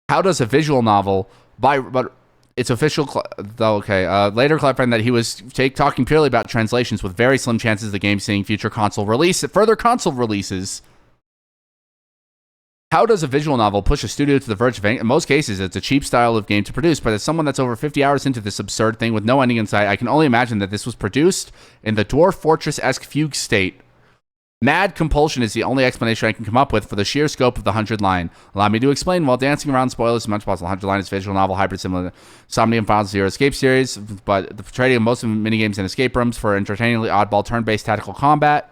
How does a visual novel but it's official, later clarifying that he was talking purely about translations with very slim chances of the game seeing further console releases. How does a visual novel push a studio to the verge of in most cases, it's a cheap style of game to produce, but as someone that's over 50 hours into this absurd thing with no ending in sight, I can only imagine that this was produced in the Dwarf Fortress-esque fugue state. Mad compulsion is the only explanation I can come up with for the sheer scope of the 100 Line. Allow me to explain while dancing around spoilers as much as possible. 100 Line is a visual novel hybrid similar to Somnium Files Zero Escape series, but the portrayal of most of the minigames and escape rooms for entertainingly oddball turn-based tactical combat.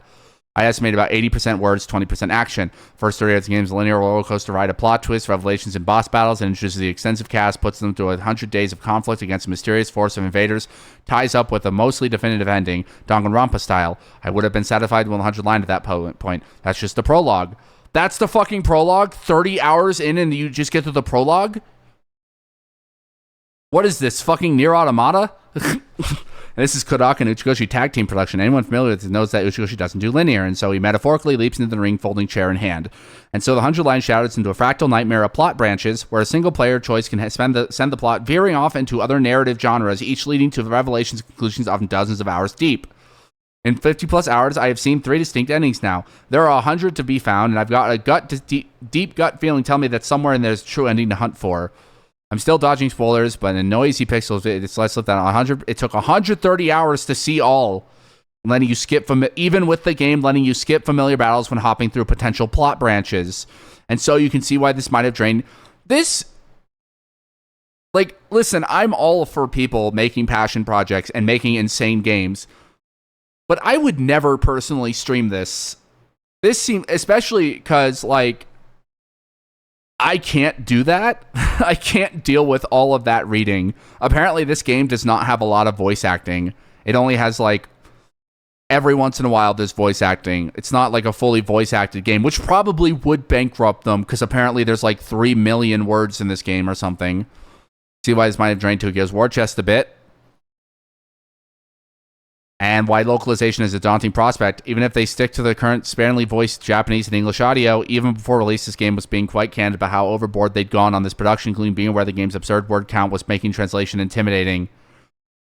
I estimate about 80% words, 20% action. First 30 of the game's linear roller coaster ride of plot twists, revelations, and boss battles, and introduces the extensive cast, puts them through 100 days of conflict against a mysterious force of invaders, ties up with a mostly definitive ending, Danganronpa style. I would have been satisfied with 100 Line at that point. That's just the prologue. That's the fucking prologue? 30 hours in and you just get to the prologue? What is this, fucking Nier Automata? And this is Kodaka and Uchikoshi tag team production. Anyone familiar with it knows that Uchikoshi doesn't do linear, and so he metaphorically leaps into the ring, folding chair in hand. And so the 100 Line shatters into a fractal nightmare of plot branches, where a single player choice can send the plot veering off into other narrative genres, each leading to revelations and conclusions often dozens of hours deep. In 50 plus hours, I have seen 3 distinct endings now. There are 100 to be found, and I've got a deep gut feeling telling me that somewhere in there is a true ending to hunt for. I'm still dodging spoilers, but in Noisy Pixels, it's less than 100. It took 130 hours to see all, letting you skip even with the game letting you skip familiar battles when hopping through potential plot branches. And so you can see why this might have drained this. Like, listen, I'm all for people making passion projects and making insane games, but I would never personally stream this. This seems, especially because, like, I can't do that. I can't deal with all of that reading. Apparently, this game does not have a lot of voice acting. It only has, like, every once in a while there's voice acting. It's not like a fully voice acted game, which probably would bankrupt them because apparently there's like 3 million words in this game or something. See why this might have drained Tokyo's war chest a bit. And why localization is a daunting prospect. Even if they stick to the current sparingly voiced Japanese and English audio, even before release, this game was being quite candid about how overboard they'd gone on this production, including being aware the game's absurd word count was making translation intimidating.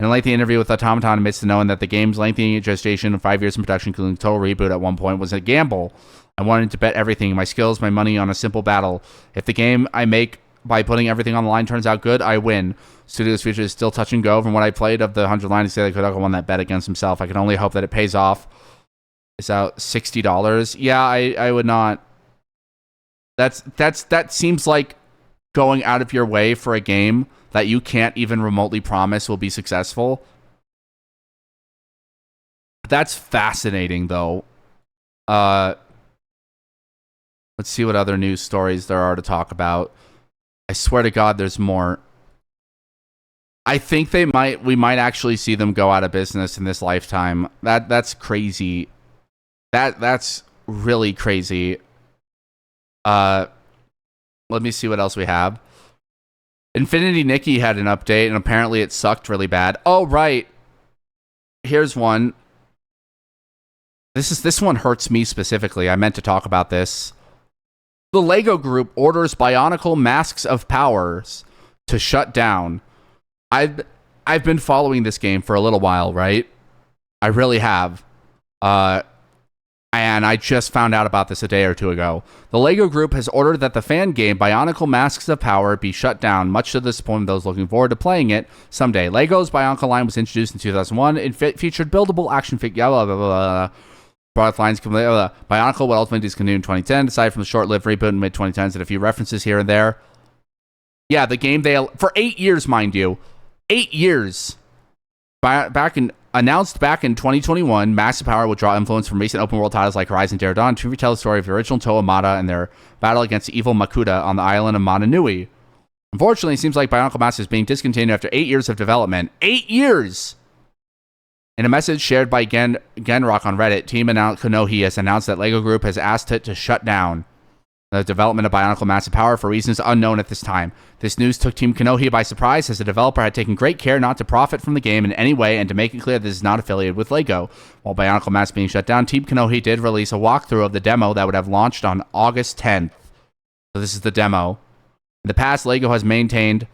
In a lengthy interview with Automaton admits to knowing that the game's lengthy gestation of 5 years in production, including total reboot at one point, was a gamble. I wanted to bet everything, my skills, my money, on a simple battle. If the game I make by putting everything on the line turns out good, I win. Studio's future is still touch and go. From what I played of the 100 Line, to say that Kodaka won that bet against himself. I can only hope that it pays off. It's out $60. Yeah, I would not. That seems like going out of your way for a game that you can't even remotely promise will be successful. That's fascinating, though. Let's see what other news stories there are to talk about. I swear to God, there's more. I think we might actually see them go out of business in this lifetime. That's crazy. That's really crazy. Let me see what else we have. Infinity Nikki had an update, and apparently it sucked really bad. Oh, right. Here's one. This one hurts me specifically. I meant to talk about this. The LEGO Group orders Bionicle Masks of Powers to shut down. I've been following this game for a little while, right? I really have. And I just found out about this a day or two ago. The LEGO Group has ordered that the fan game Bionicle Masks of Power be shut down, much to the disappointment of those looking forward to playing it someday. LEGO's Bionicle line was introduced in 2001. It featured buildable action figures. Product lines Bionicle would ultimately discontinue in 2010, aside from the short-lived reboot in mid-2010s and a few references here and there. Yeah, the game for 8 years, mind you. 8 years. Back in Announced back in 2021, Massive Power would draw influence from recent open world titles like Horizon Zero Dawn to retell the story of the original Toa Mata and their battle against evil Makuta on the island of Mana Nui. Unfortunately, it seems like Bionicle Massive is being discontinued after 8 years of development. 8 years! In a message shared by Genrock on Reddit, Team Konohi has announced that LEGO Group has asked it to shut down the development of Bionicle Massive Power for reasons unknown at this time. This news took Team Konohi by surprise, as the developer had taken great care not to profit from the game in any way and to make it clear that this is not affiliated with LEGO. While Bionicle Massive being shut down, Team Konohi did release a walkthrough of the demo that would have launched on August 10th. So this is the demo. In the past, LEGO has maintained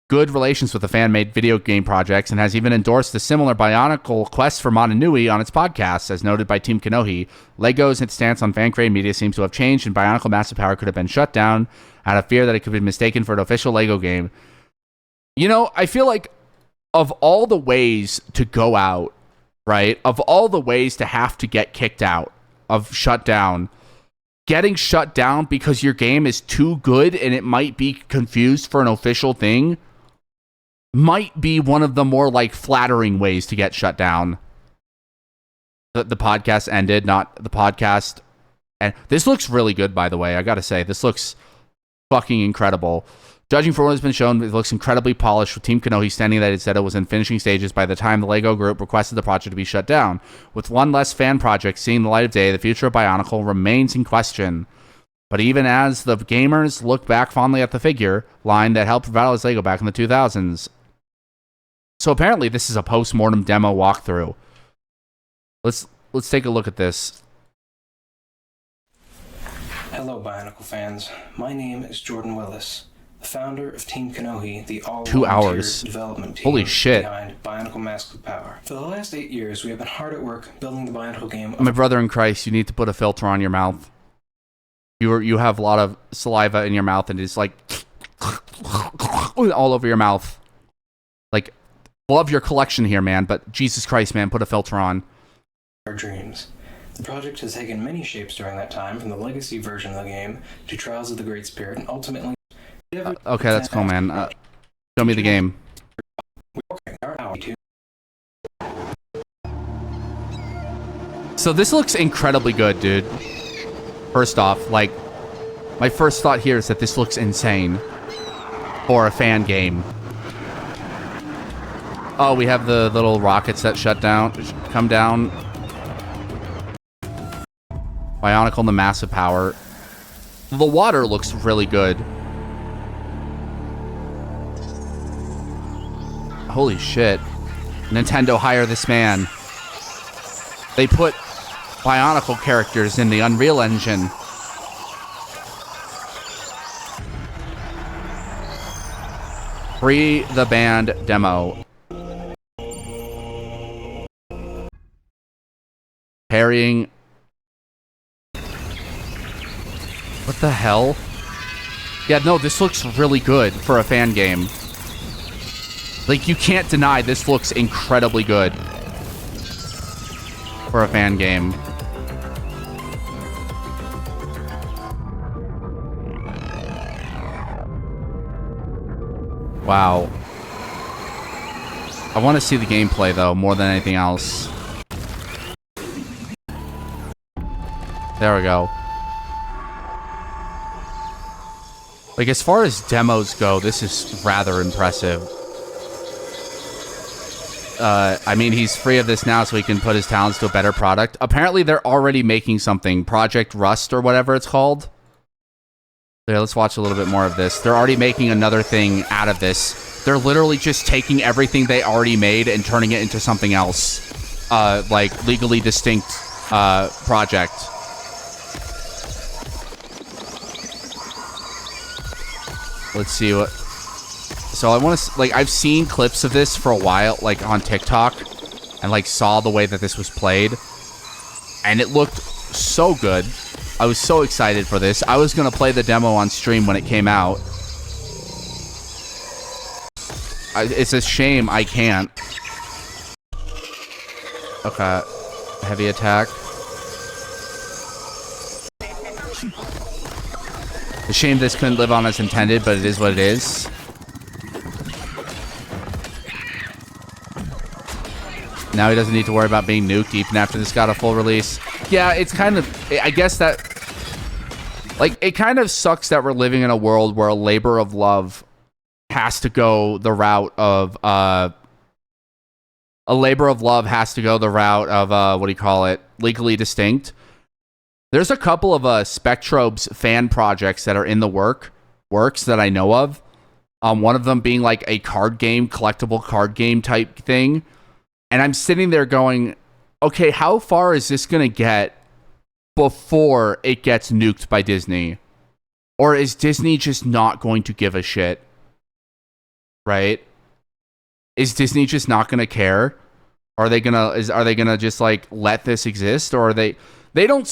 good relations with the fan-made video game projects and has even endorsed the similar Bionicle Quest for Mana Nui on its podcasts. As noted by Team Konohi, LEGO's stance on fan-created media seems to have changed, and Bionicle Massive Power could have been shut down out of fear that it could be mistaken for an official LEGO game. You know, I feel like of all the ways to go out, right, of all the ways to have to get kicked out, of shut down, getting shut down because your game is too good and it might be confused for an official thing might be one of the more like flattering ways to get shut down. The podcast ended, not the podcast. And this looks really good, by the way. I gotta say, this looks fucking incredible. Judging from what has been shown, it looks incredibly polished, with Team Konohi standing that it said it was in finishing stages by the time the LEGO Group requested the project to be shut down. With one less fan project seeing the light of day, the future of Bionicle remains in question. But even as the gamers look back fondly at the figure line that helped revitalize LEGO back in the 2000s. So apparently this is a post-mortem demo walkthrough. Let's take a look at this. Hello, Bionicle fans. My name is Jordan Willis, the founder of Team Konohi, the all-volunteer development team Holy shit. behind Bionicle Massive Power. For the last 8 years, we have been hard at work building the Bionicle game. My brother in Christ, you need to put a filter on your mouth. You have a lot of saliva in your mouth, and it's like all over your mouth. Like, love your collection here, man, but Jesus Christ, man, put a filter on. Our dreams. The project has taken many shapes during that time, from the legacy version of the game to Trials of the Great Spirit, and ultimately... Okay, that's cool, man. Show me the game. So this looks incredibly good, dude. First off, like, my first thought here is that this looks insane for a fan game. Oh, we have the little rockets that come down. Bionicle and the Massive Power. The water looks really good. Holy shit. Nintendo, hire this man. They put Bionicle characters in the Unreal Engine. Free the band demo. Parrying. What the hell? Yeah, no, this looks really good for a fan game. Like, you can't deny this looks incredibly good for a fan game. Wow. I want to see the gameplay, though, more than anything else. There we go. Like, as far as demos go, this is rather impressive. I mean, he's free of this now, so he can put his talents to a better product. Apparently, they're already making something. Project Rust, or whatever it's called. Yeah, let's watch a little bit more of this. They're already making another thing out of this. They're literally just taking everything they already made and turning it into something else. Like, legally distinct project. Let's see what... So I want to... Like, I've seen clips of this for a while, like, on TikTok. And, like, saw the way that this was played. And it looked so good. I was so excited for this. I was going to play the demo on stream when it came out. It's a shame I can't. Okay. Heavy attack. A shame this couldn't live on as intended, but it is what it is. Now he doesn't need to worry about being nuked even after this got a full release. Yeah, it's kind of... I guess that... Like, it kind of sucks that we're living in a world where a labor of love has to go the route of... a labor of love has to go the route of, what do you call it? Legally distinct. There's a couple of Spectrobes fan projects that are in the works that I know of. One of them being like a card game, collectible card game type thing. And I'm sitting there going, okay, how far is this going to get before it gets nuked by Disney? Or is Disney just not going to give a shit? Right? Is Disney just not going to care? Are they gonna just like let this exist? Or are they don't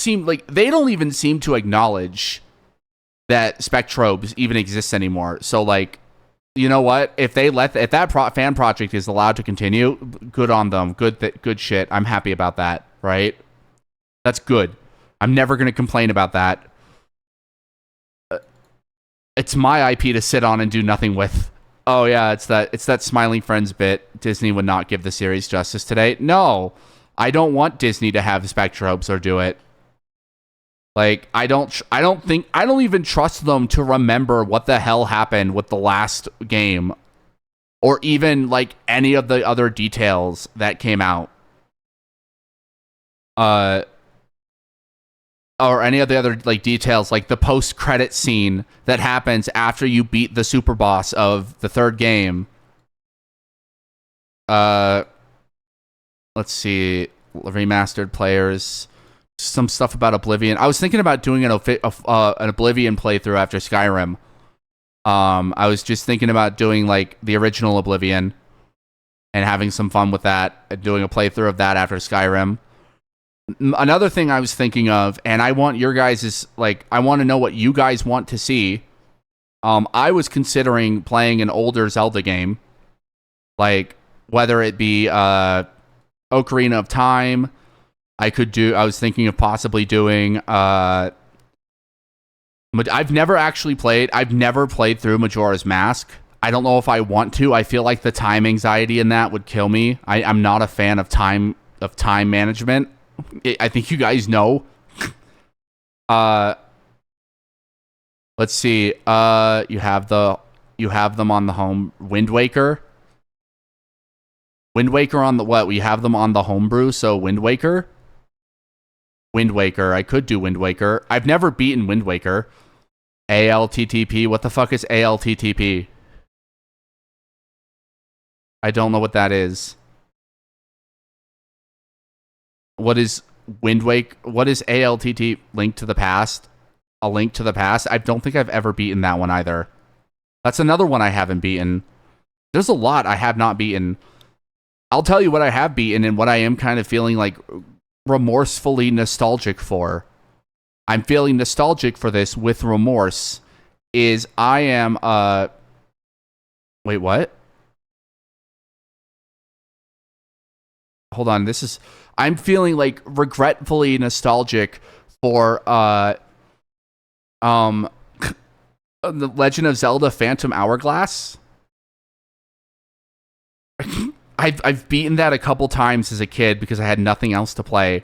even seem to acknowledge that Spectrobes even exists anymore. So like, you know what? If that fan project is allowed to continue, good on them. Good shit. I'm happy about that. Right? That's good. I'm never gonna complain about that. It's my IP to sit on and do nothing with. Oh yeah, it's that Smiling Friends bit. Disney would not give the series justice today. No, I don't want Disney to have Spectrobes or do it. Like, I don't even trust them to remember what the hell happened with the last game, or even like any of the other details that came out. Or any of the other like details, like the post-credit scene that happens after you beat the super boss of the third game. Let's see, remastered players, some stuff about Oblivion. I was thinking about doing an Oblivion playthrough after Skyrim. I was just thinking about doing like the original Oblivion and having some fun with that, and doing a playthrough of that after Skyrim. Another thing I was thinking of, and I want your guys' I want to know what you guys want to see. I was considering playing an older Zelda game, like whether it be Ocarina of Time. I was thinking of possibly doing. I've never played through Majora's Mask. I don't know if I want to. I feel like the time anxiety in that would kill me. I'm not a fan of time management. I think you guys know. Let's see. You have them on the home. Wind Waker on the what? We have them on the homebrew. So Wind Waker. I could do Wind Waker. I've never beaten Wind Waker. ALTTP. What the fuck is ALTTP? I don't know what that is. What is Wind Waker? What is ALTT? Link to the Past? A Link to the Past? I don't think I've ever beaten that one either. That's another one I haven't beaten. There's a lot I have not beaten. I'll tell you what I have beaten and what I am kind of feeling like remorsefully nostalgic for. I'm feeling nostalgic for this with remorse. Is I am wait, what? Hold on, I'm feeling like regretfully nostalgic for The Legend of Zelda Phantom Hourglass. I've beaten that a couple times as a kid because I had nothing else to play.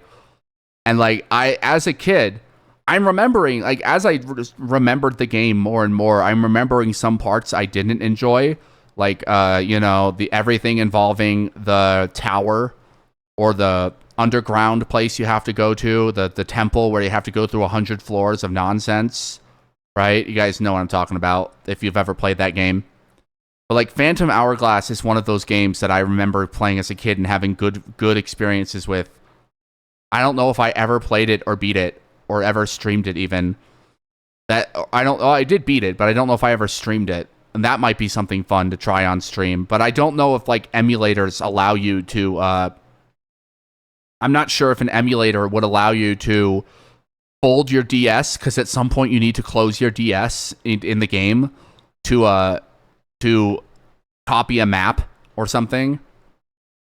And like as a kid, I'm remembering, like as I remembered the game more and more, I'm remembering some parts I didn't enjoy, like the everything involving the tower or the underground place you have to go to, the temple where you have to go through 100 floors of nonsense, right? You guys know what I'm talking about if you've ever played that game. But like Phantom Hourglass is one of those games that I remember playing as a kid and having good experiences with. I don't know if I ever played it or beat it or ever streamed it even. I did beat it, but I don't know if I ever streamed it. And that might be something fun to try on stream. But I don't know if like emulators allow you to I'm not sure if an emulator would allow you to fold your DS, because at some point you need to close your DS in the game to copy a map or something.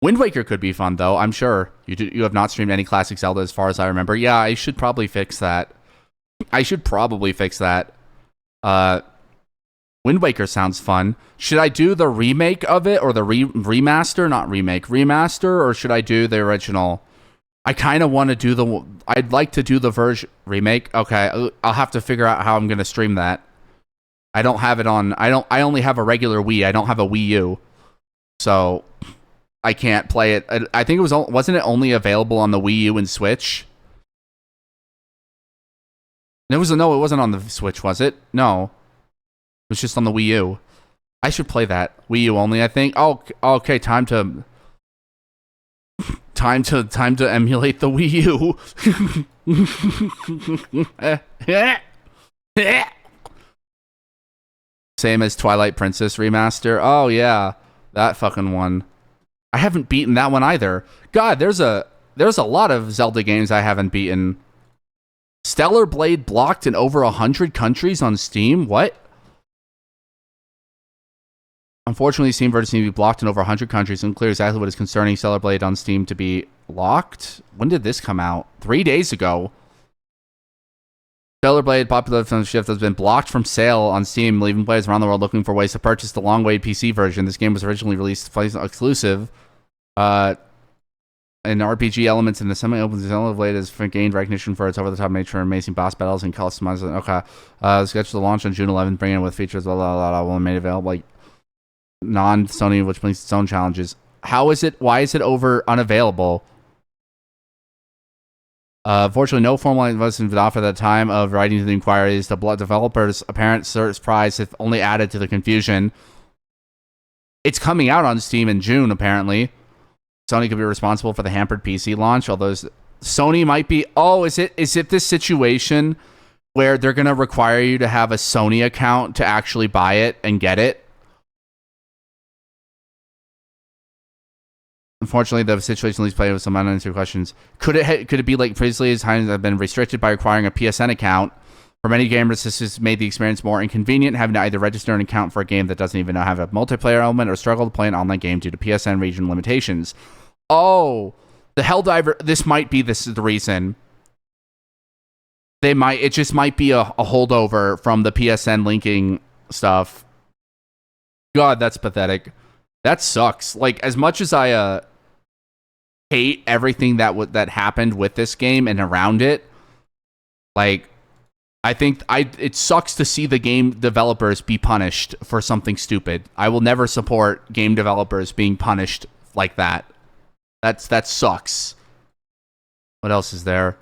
Wind Waker could be fun, though, I'm sure. You have not streamed any classic Zelda as far as I remember. Yeah, I should probably fix that. Wind Waker sounds fun. Should I do the remake of it or the remaster? Not remake, remaster, or should I do the original? I kind of want to do the. I'd like to do the version remake. Okay, I'll have to figure out how I'm gonna stream that. I don't have it on. I only have a regular Wii. I don't have a Wii U, so I can't play it. I think it wasn't it only available on the Wii U and Switch? It wasn't on the Switch, was it? No, it was just on the Wii U. I should play that Wii U only. I think. Oh, okay. Time to emulate the Wii U. Same as Twilight Princess Remaster. Oh yeah, that fucking one. I haven't beaten that one either. God, there's a lot of Zelda games I haven't beaten. Stellar Blade blocked in over 100 countries on Steam. What? Unfortunately, Steam versions need to be blocked in over 100 countries. Unclear exactly what is concerning Stellar Blade on Steam to be locked. When did this come out? 3 days ago. Stellar Blade, popular film shift, has been blocked from sale on Steam, leaving players around the world looking for ways to purchase the long-awaited PC version. This game was originally released exclusive. And RPG elements in the semi-open Stellar Blade has gained recognition for its over-the-top nature, amazing boss battles, and customized. Okay, scheduled to launch on June 11th, bringing in with features made available like non-Sony, which brings its own challenges. Why is it unavailable? Fortunately, no formal investment was offered at the time of writing to the inquiries. The developers' apparent surprise have only added to the confusion. It's coming out on Steam in June, apparently. Sony could be responsible for the hampered PC launch, although Sony might be... Oh, is it this situation where they're going to require you to have a Sony account to actually buy it and get it? Unfortunately, the situation leaves play with some unanswered questions. Could it be like previously, as times have been restricted by requiring a PSN account? For many gamers, this has made the experience more inconvenient, having to either register an account for a game that doesn't even have a multiplayer element or struggle to play an online game due to PSN region limitations. Oh, the Helldiver, this is the reason. It just might be a holdover from the PSN linking stuff. God, that's pathetic. That sucks. Like, as much as I hate everything that happened with this game and around it, like, I think it sucks to see the game developers be punished for something stupid. I will never support game developers being punished like that. That sucks. What else is there?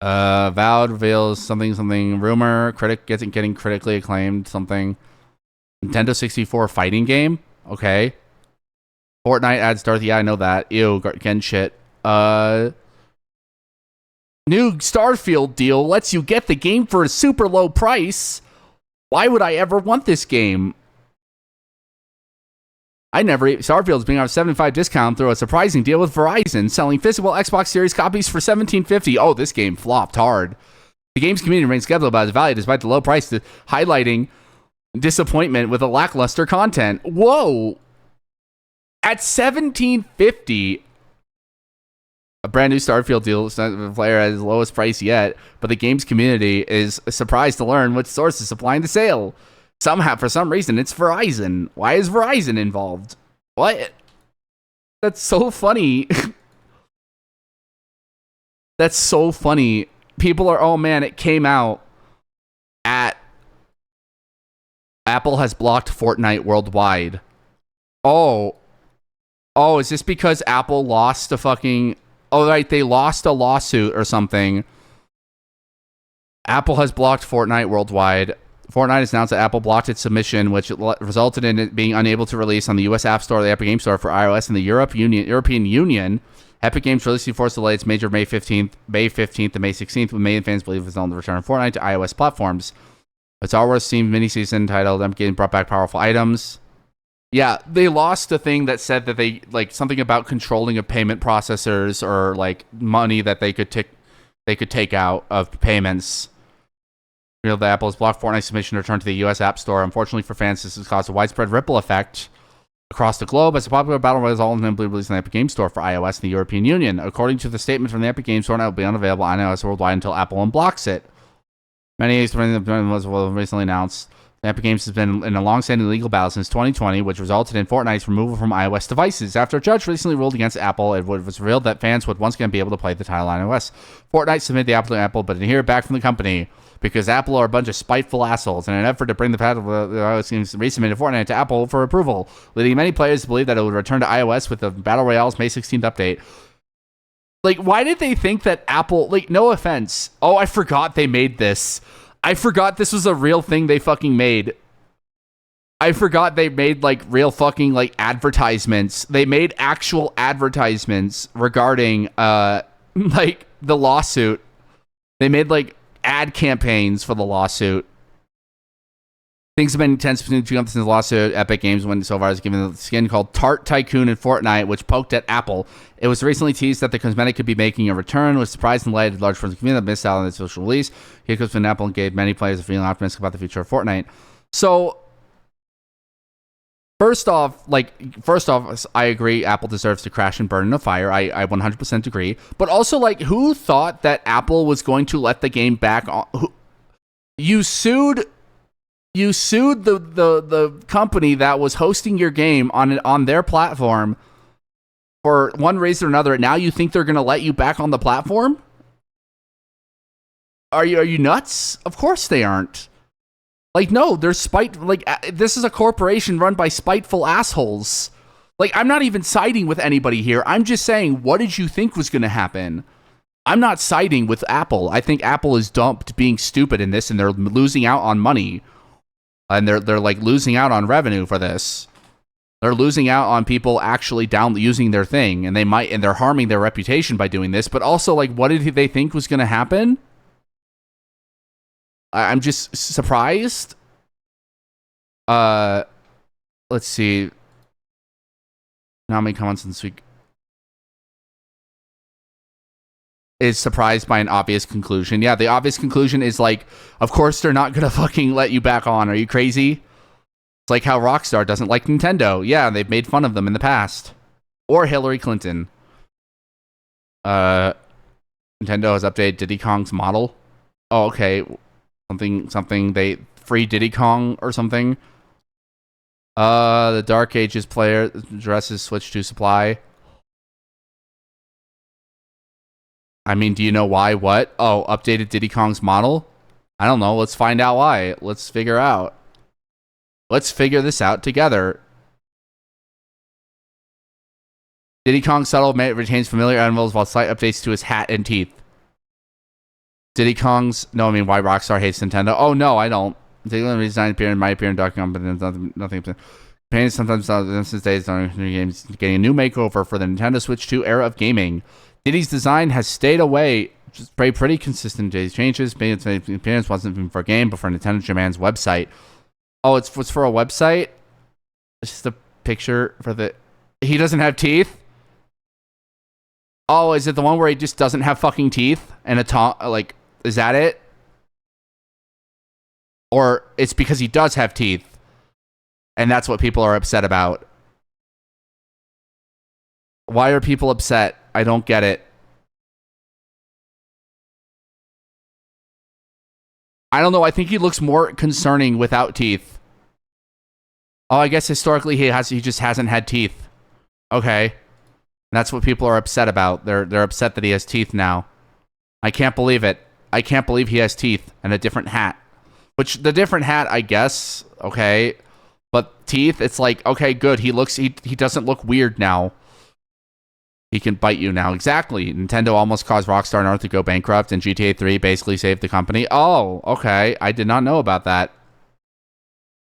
Valve reveals something rumor. Getting critically acclaimed something. Nintendo 64 fighting game. Okay. Fortnite adds Dorothy. Yeah, I know that. Ew, again shit. New Starfield deal lets you get the game for a super low price. Why would I ever want this game? Starfield's being on a 75 discount through a surprising deal with Verizon, selling physical Xbox Series copies for $17.50. Oh, this game flopped hard. The game's community remains skeptical about its value despite the low price, highlighting disappointment with the lackluster content. Whoa! At $17.50, a brand new Starfield deal is not a player at its lowest price yet, but the game's community is surprised to learn which source is supplying the sale. For some reason, it's Verizon. Why is Verizon involved? What? That's so funny. That's so funny. People are, oh man, it came out at... Apple has blocked Fortnite worldwide. Oh, is this because Apple lost a fucking... Oh, right, they lost a lawsuit or something. Apple has blocked Fortnite worldwide. Fortnite has announced that Apple blocked its submission, which resulted in it being unable to release on the U.S. App Store or the Epic Game Store for iOS and the European Union. Epic Games released forced delay its major May 15th to May 16th, when May fans believe it's on the return of Fortnite to iOS platforms. Its Star Wars themed mini-season titled Epic Games brought back powerful items. Yeah, they lost a thing that said that they, like, something about controlling of payment processors or, like, money that they could take out of payments. You know, the Apple's blocked Fortnite submission to return to the U.S. App Store. Unfortunately for fans, this has caused a widespread ripple effect across the globe as a popular battle royale is ultimately released on the Epic Game Store for iOS and the European Union. According to the statement from the Epic Game Store, it will be unavailable on iOS worldwide until Apple unblocks it. Many was recently announced. Epic Games has been in a long-standing legal battle since 2020, which resulted in Fortnite's removal from iOS devices. After a judge recently ruled against Apple, it was revealed that fans would once again be able to play the title on iOS. Fortnite submitted the apple to Apple, but didn't hear it back from the company because Apple are a bunch of spiteful assholes. In an effort to bring the iOS games, resubmitted Fortnite to Apple for approval, leading many players to believe that it would return to iOS with the Battle Royale's May 16th update. Like, why did they think that Apple... Like, no offense. Oh, I forgot they made this. I forgot this was a real thing they fucking made. I forgot they made, like, real fucking, like, advertisements. They made actual advertisements regarding, like, the lawsuit. They made, like, ad campaigns for the lawsuit. Things have been intense between the two companies since the lawsuit. Epic Games went so far as giving a skin called Tart Tycoon in Fortnite, which poked at Apple. It was recently teased that the cosmetic could be making a return, was surprised and delighted large portions of the community that missed out on its official release. Here comes when Apple gave many players a feeling optimistic about the future of Fortnite. So, first off, I agree Apple deserves to crash and burn in a fire. I 100% agree. But also, like, who thought that Apple was going to let the game back on? You sued the company that was hosting your game on their platform for one reason or another. Now you think they're going to let you back on the platform? Are you nuts? Of course they aren't. Like, no, they're this is a corporation run by spiteful assholes. Like, I'm not even siding with anybody here. I'm just saying, what did you think was going to happen? I'm not siding with Apple. I think Apple is dumped being stupid in this, and they're losing out on money. And they're like losing out on revenue for this. They're losing out on people actually using their thing, and they're harming their reputation by doing this. But also, like, what did they think was going to happen? I'm just surprised. Let's see. How many comments this week? Is surprised by an obvious conclusion. Yeah, the obvious conclusion is, like, of course they're not gonna fucking let you back on. Are you crazy? It's like how Rockstar doesn't like Nintendo. Yeah, they've made fun of them in the past. Or Hillary Clinton. Nintendo has updated Diddy Kong's model. Oh, okay. Something they free Diddy Kong or something. The Dark Ages player dresses switched to supply. I mean, do you know why? What? Oh, updated Diddy Kong's model? I don't know. Let's find out why. Let's figure this out together. Diddy Kong subtle retains familiar animals while slight updates to his hat and teeth. Diddy Kong's... No, I mean, why Rockstar hates Nintendo. Oh, no, I don't. Diddy Kong redesign might appear in Donkey Kong, but nothing. Pain sometimes since days on games getting a new makeover for the Nintendo Switch 2 era of gaming. Diddy's design has stayed away, just pretty consistent. Day's changes. Its appearance wasn't even for a game, but for Nintendo Japan's website. Oh, it's for a website? It's just a picture for the... He doesn't have teeth? Oh, is it the one where he just doesn't have fucking teeth? And like, is that it? Or it's because he does have teeth, and that's what people are upset about. Why are people upset? I don't get it. I don't know. I think he looks more concerning without teeth. Oh, I guess historically he just hasn't had teeth. Okay. That's what people are upset about. They're upset that he has teeth now. I can't believe it. I can't believe he has teeth and a different hat. Which, the different hat, I guess, okay. But teeth, it's like, okay, good. He doesn't look weird now. He can bite you now. Exactly. Nintendo almost caused Rockstar North to go bankrupt, and GTA 3 basically saved the company. Oh, okay. I did not know about that.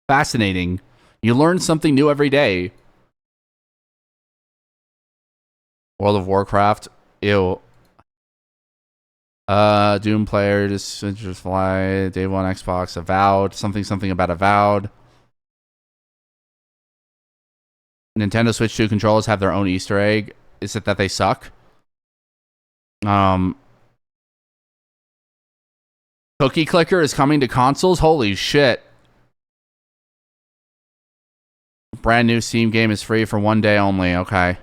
Fascinating. You learn something new every day. World of Warcraft. Ew. Doom player, just fly. Day one Xbox. Avowed. Something about Avowed. Nintendo Switch 2 controllers have their own Easter egg. Is it that they suck? Cookie Clicker is coming to consoles? Holy shit. Brand new Steam game is free for one day only. Okay.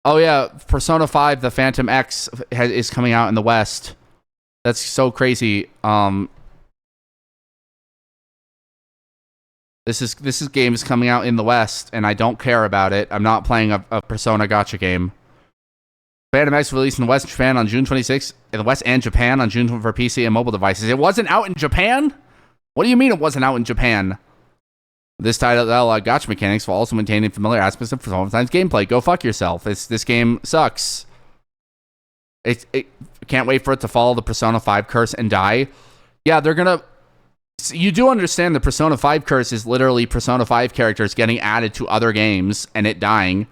Oh yeah, Persona 5, the Phantom X is coming out in the West. That's so crazy. This game is coming out in the West, and I don't care about it. I'm not playing a Persona gacha game. Phantom X released in the West and Japan on June 26th, in the West and Japan on June for PC and mobile devices. It wasn't out in Japan? What do you mean it wasn't out in Japan? This title gacha mechanics while also maintaining familiar aspects of Persona 5's gameplay. Go fuck yourself. This game sucks. It can't wait for it to follow the Persona 5 curse and die. Yeah, they're gonna... You do understand the Persona 5 curse is literally Persona 5 characters getting added to other games and it dying.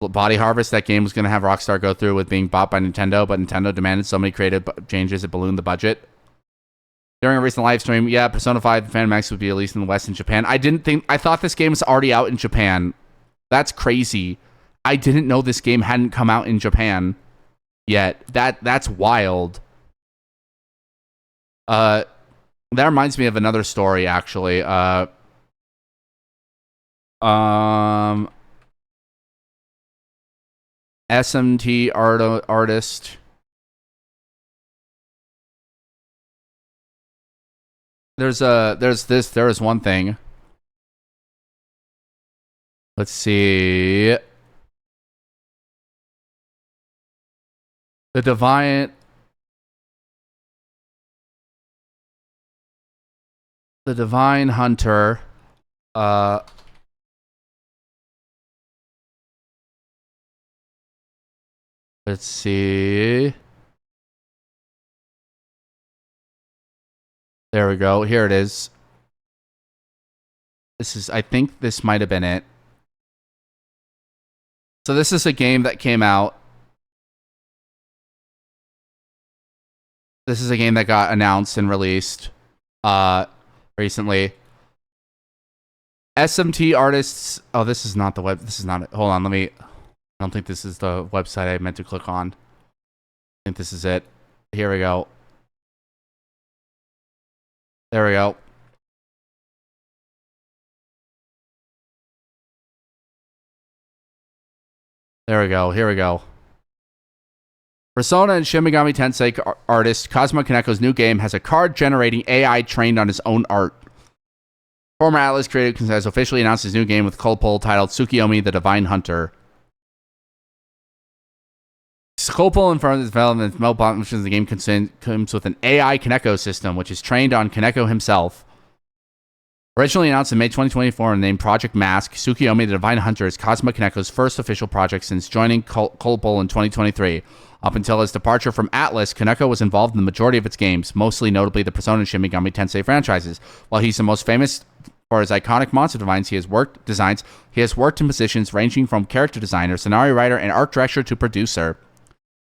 Body Harvest, that game was going to have Rockstar go through with being bought by Nintendo, but Nintendo demanded so many creative changes it ballooned the budget. During a recent live stream, yeah, Persona 5 and Phantom X would be released in the West and Japan. I thought this game was already out in Japan. That's crazy. I didn't know this game hadn't come out in Japan yet. That's wild. That reminds me of another story, actually. SMT artist. There is one thing. Let's see. The Divine Hunter. Let's see. There we go. Here it is. I think this might have been it. So this is a game that came out. This is a game that got announced and released recently. SMT artists. Oh, this is not the web. This is not it. Hold on. I don't think this is the website I meant to click on. I think this is it. Here we go. There we go. There we go. Here we go. Persona and Shin Megami Tensei artist Kazuma Kaneko's new game has a card-generating AI trained on his own art. Former Atlas creative has officially announced his new game with Colpole titled Tsukiyomi the Divine Hunter. Colpole informed the development of mobile missions. The game comes with an AI Kaneko system, which is trained on Kaneko himself. Originally announced in May 2024 and named Project Mask, Tsukiyomi the Divine Hunter is Kazuma Kaneko's first official project since joining Colpole in 2023. Up until his departure from Atlas, Kaneko was involved in the majority of its games, mostly notably the Persona and Shin Megami Tensei franchises. While he's the most famous for his iconic monster designs, he has worked in positions ranging from character designer, scenario writer, and art director to producer.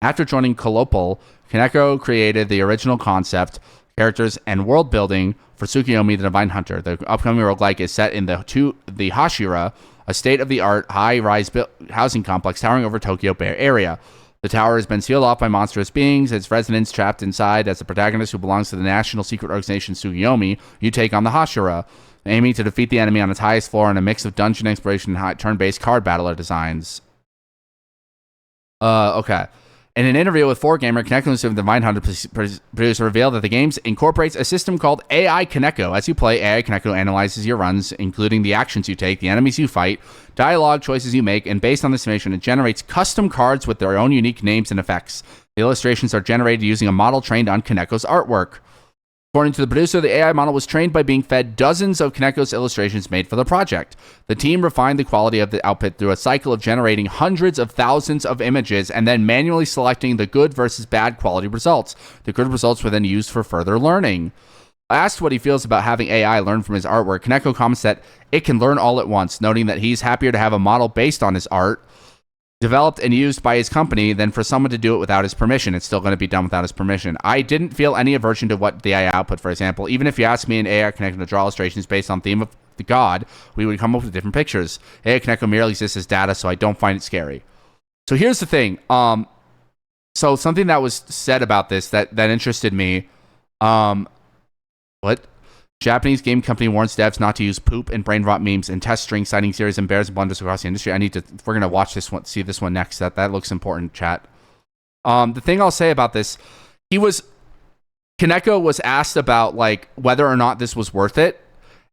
After joining Colpole, Kaneko created the original concept, characters, and world building for Tsukiyomi the Divine Hunter. The upcoming roguelike is set in the Hashira, a state-of-the-art high-rise housing complex towering over Tokyo Bay Area. The tower has been sealed off by monstrous beings, its residents trapped inside. As the protagonist who belongs to the national secret organization Tsukiyomi, you take on the Hashira, aiming to defeat the enemy on its highest floor in a mix of dungeon exploration and turn-based card battler designs. Okay. In an interview with 4Gamer, Kaneko the Divine Hunter producer revealed that the game incorporates a system called AI Kaneko. As you play, AI Kaneko analyzes your runs, including the actions you take, the enemies you fight, dialogue choices you make, and based on this information, it generates custom cards with their own unique names and effects. The illustrations are generated using a model trained on Kaneko's artwork. According to the producer, the AI model was trained by being fed dozens of Kaneko's illustrations made for the project. The team refined the quality of the output through a cycle of generating hundreds of thousands of images and then manually selecting the good versus bad quality results. The good results were then used for further learning. Asked what he feels about having AI learn from his artwork, Kaneko comments that it can learn all at once, noting that he's happier to have a model based on his art developed and used by his company than for someone to do it without his permission. It's still going to be done without his permission. I didn't feel any aversion to what the AI output, for example. Even if you asked me an AI Kaneko to draw illustrations based on theme of the god, we would come up with different pictures. AI Kaneko merely exists as data, so I don't find it scary. So here's the thing. So something that was said about this that interested me. What? Japanese game company warns devs not to use poop and brain rot memes in test string citing series and bears and blunders across the industry. We're going to watch this one, see this one next. That looks important, chat. The thing I'll say about this, he was Kaneko was asked about like whether or not this was worth it.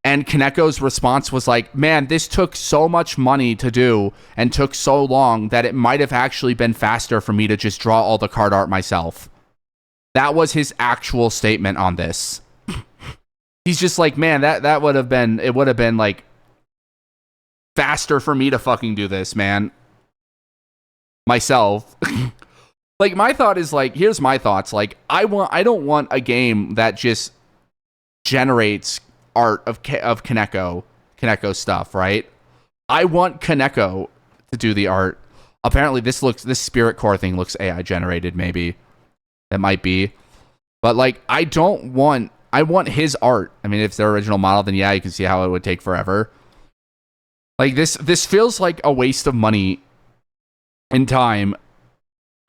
And Kaneko's response was like, man, this took so much money to do and took so long that it might have actually been faster for me to just draw all the card art myself. That was his actual statement on this. He's just like, man, that would have been, it would have been like faster for me to fucking do this, man. Myself. Like, my thought is like, here's my thoughts. Like, I don't want a game that just generates art of Kaneko stuff, right? I want Kaneko to do the art. Apparently this Spirit Core thing looks AI generated, maybe. That might be. But like, I want his art. I mean, if it's their original model, then yeah, you can see how it would take forever. Like, this feels like a waste of money and time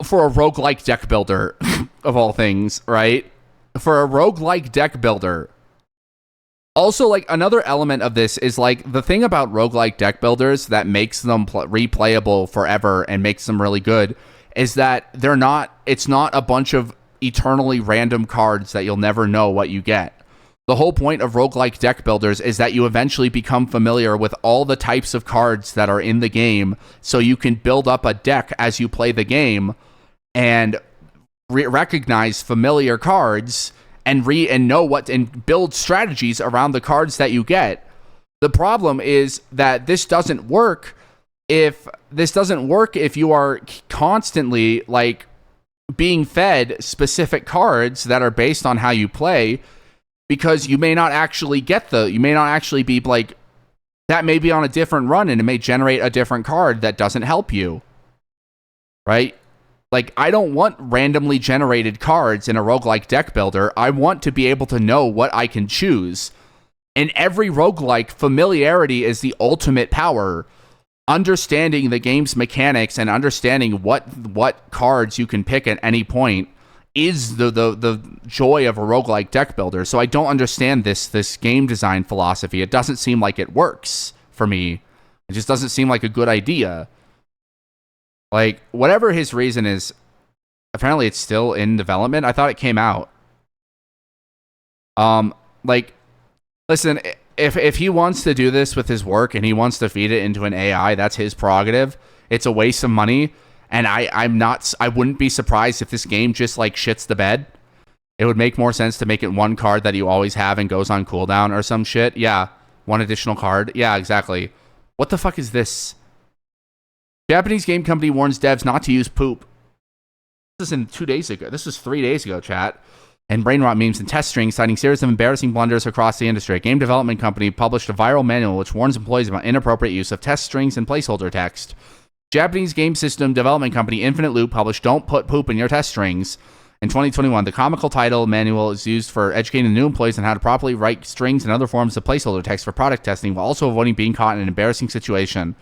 for a roguelike deck builder, of all things, right? For a roguelike deck builder. Also, like, another element of this is, like, the thing about roguelike deck builders that makes them replayable forever and makes them really good is that it's not a bunch of eternally random cards that you'll never know what you get. The whole point of roguelike deck builders is that you eventually become familiar with all the types of cards that are in the game, so you can build up a deck as you play the game and recognize familiar cards and build strategies around the cards that you get. The problem is that this doesn't work if you are constantly like being fed specific cards that are based on how you play, because you may not actually be like, that may be on a different run and it may generate a different card that doesn't help you, right? Like, I don't want randomly generated cards in a roguelike deck builder. I want to be able to know what I can choose. In every roguelike, familiarity is the ultimate power. Understanding the game's mechanics and understanding what cards you can pick at any point is the joy of a roguelike deck builder. So I don't understand this game design philosophy. It doesn't seem like it works for me. It just doesn't seem like a good idea. Like, whatever his reason is, apparently it's still in development. I thought it came out. Like, listen, if he wants to do this with his work and he wants to feed it into an AI, that's his prerogative. It's a waste of money, and I wouldn't be surprised if this game just like shits the bed. It would make more sense to make it one card that you always have and goes on cooldown or some shit. Yeah, one additional card. Yeah, exactly. What the fuck is this? Japanese game company warns devs not to use poop. This is 2 days ago. This was 3 days ago, chat. And brain rot memes and test strings citing series of embarrassing blunders across the industry. A game development company published a viral manual which warns employees about inappropriate use of test strings and placeholder text. Japanese game system development company Infinite Loop published "Don't Put Poop in Your Test Strings" in 2021. The comical title manual is used for educating new employees on how to properly write strings and other forms of placeholder text for product testing, while also avoiding being caught in an embarrassing situation.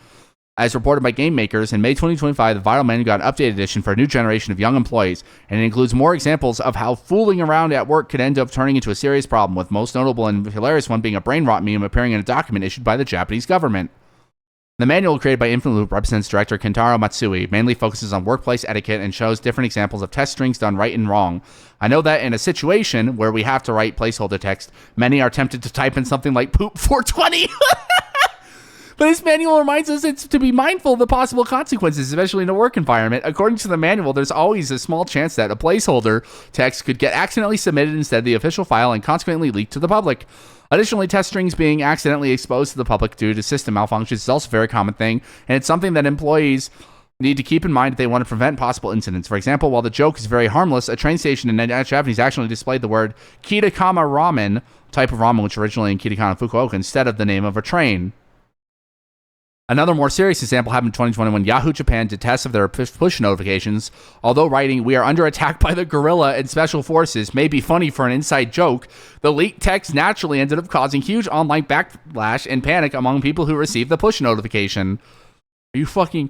As reported by Game Makers, in May 2025, the viral manual got an updated edition for a new generation of young employees, and it includes more examples of how fooling around at work could end up turning into a serious problem, with most notable and hilarious one being a brain rot meme appearing in a document issued by the Japanese government. The manual, created by Infinite Loop, represents director Kentaro Matsui, mainly focuses on workplace etiquette and shows different examples of test strings done right and wrong. I know that in a situation where we have to write placeholder text, many are tempted to type in something like poop 420. But this manual reminds us to be mindful of the possible consequences, especially in a work environment. According to the manual, there's always a small chance that a placeholder text could get accidentally submitted instead of the official file and consequently leaked to the public. Additionally, test strings being accidentally exposed to the public due to system malfunctions is also a very common thing, and it's something that employees need to keep in mind if they want to prevent possible incidents. For example, while the joke is very harmless, a train station in Japanese actually displayed the word Kitakama Ramen, type of ramen which originally in Kitakana, Fukuoka, instead of the name of a train. Another more serious example happened in 2020 when Yahoo Japan did tests of their push notifications. Although writing, "We are under attack by the guerrilla and special forces" may be funny for an inside joke, the leaked text naturally ended up causing huge online backlash and panic among people who received the push notification. Are you fucking...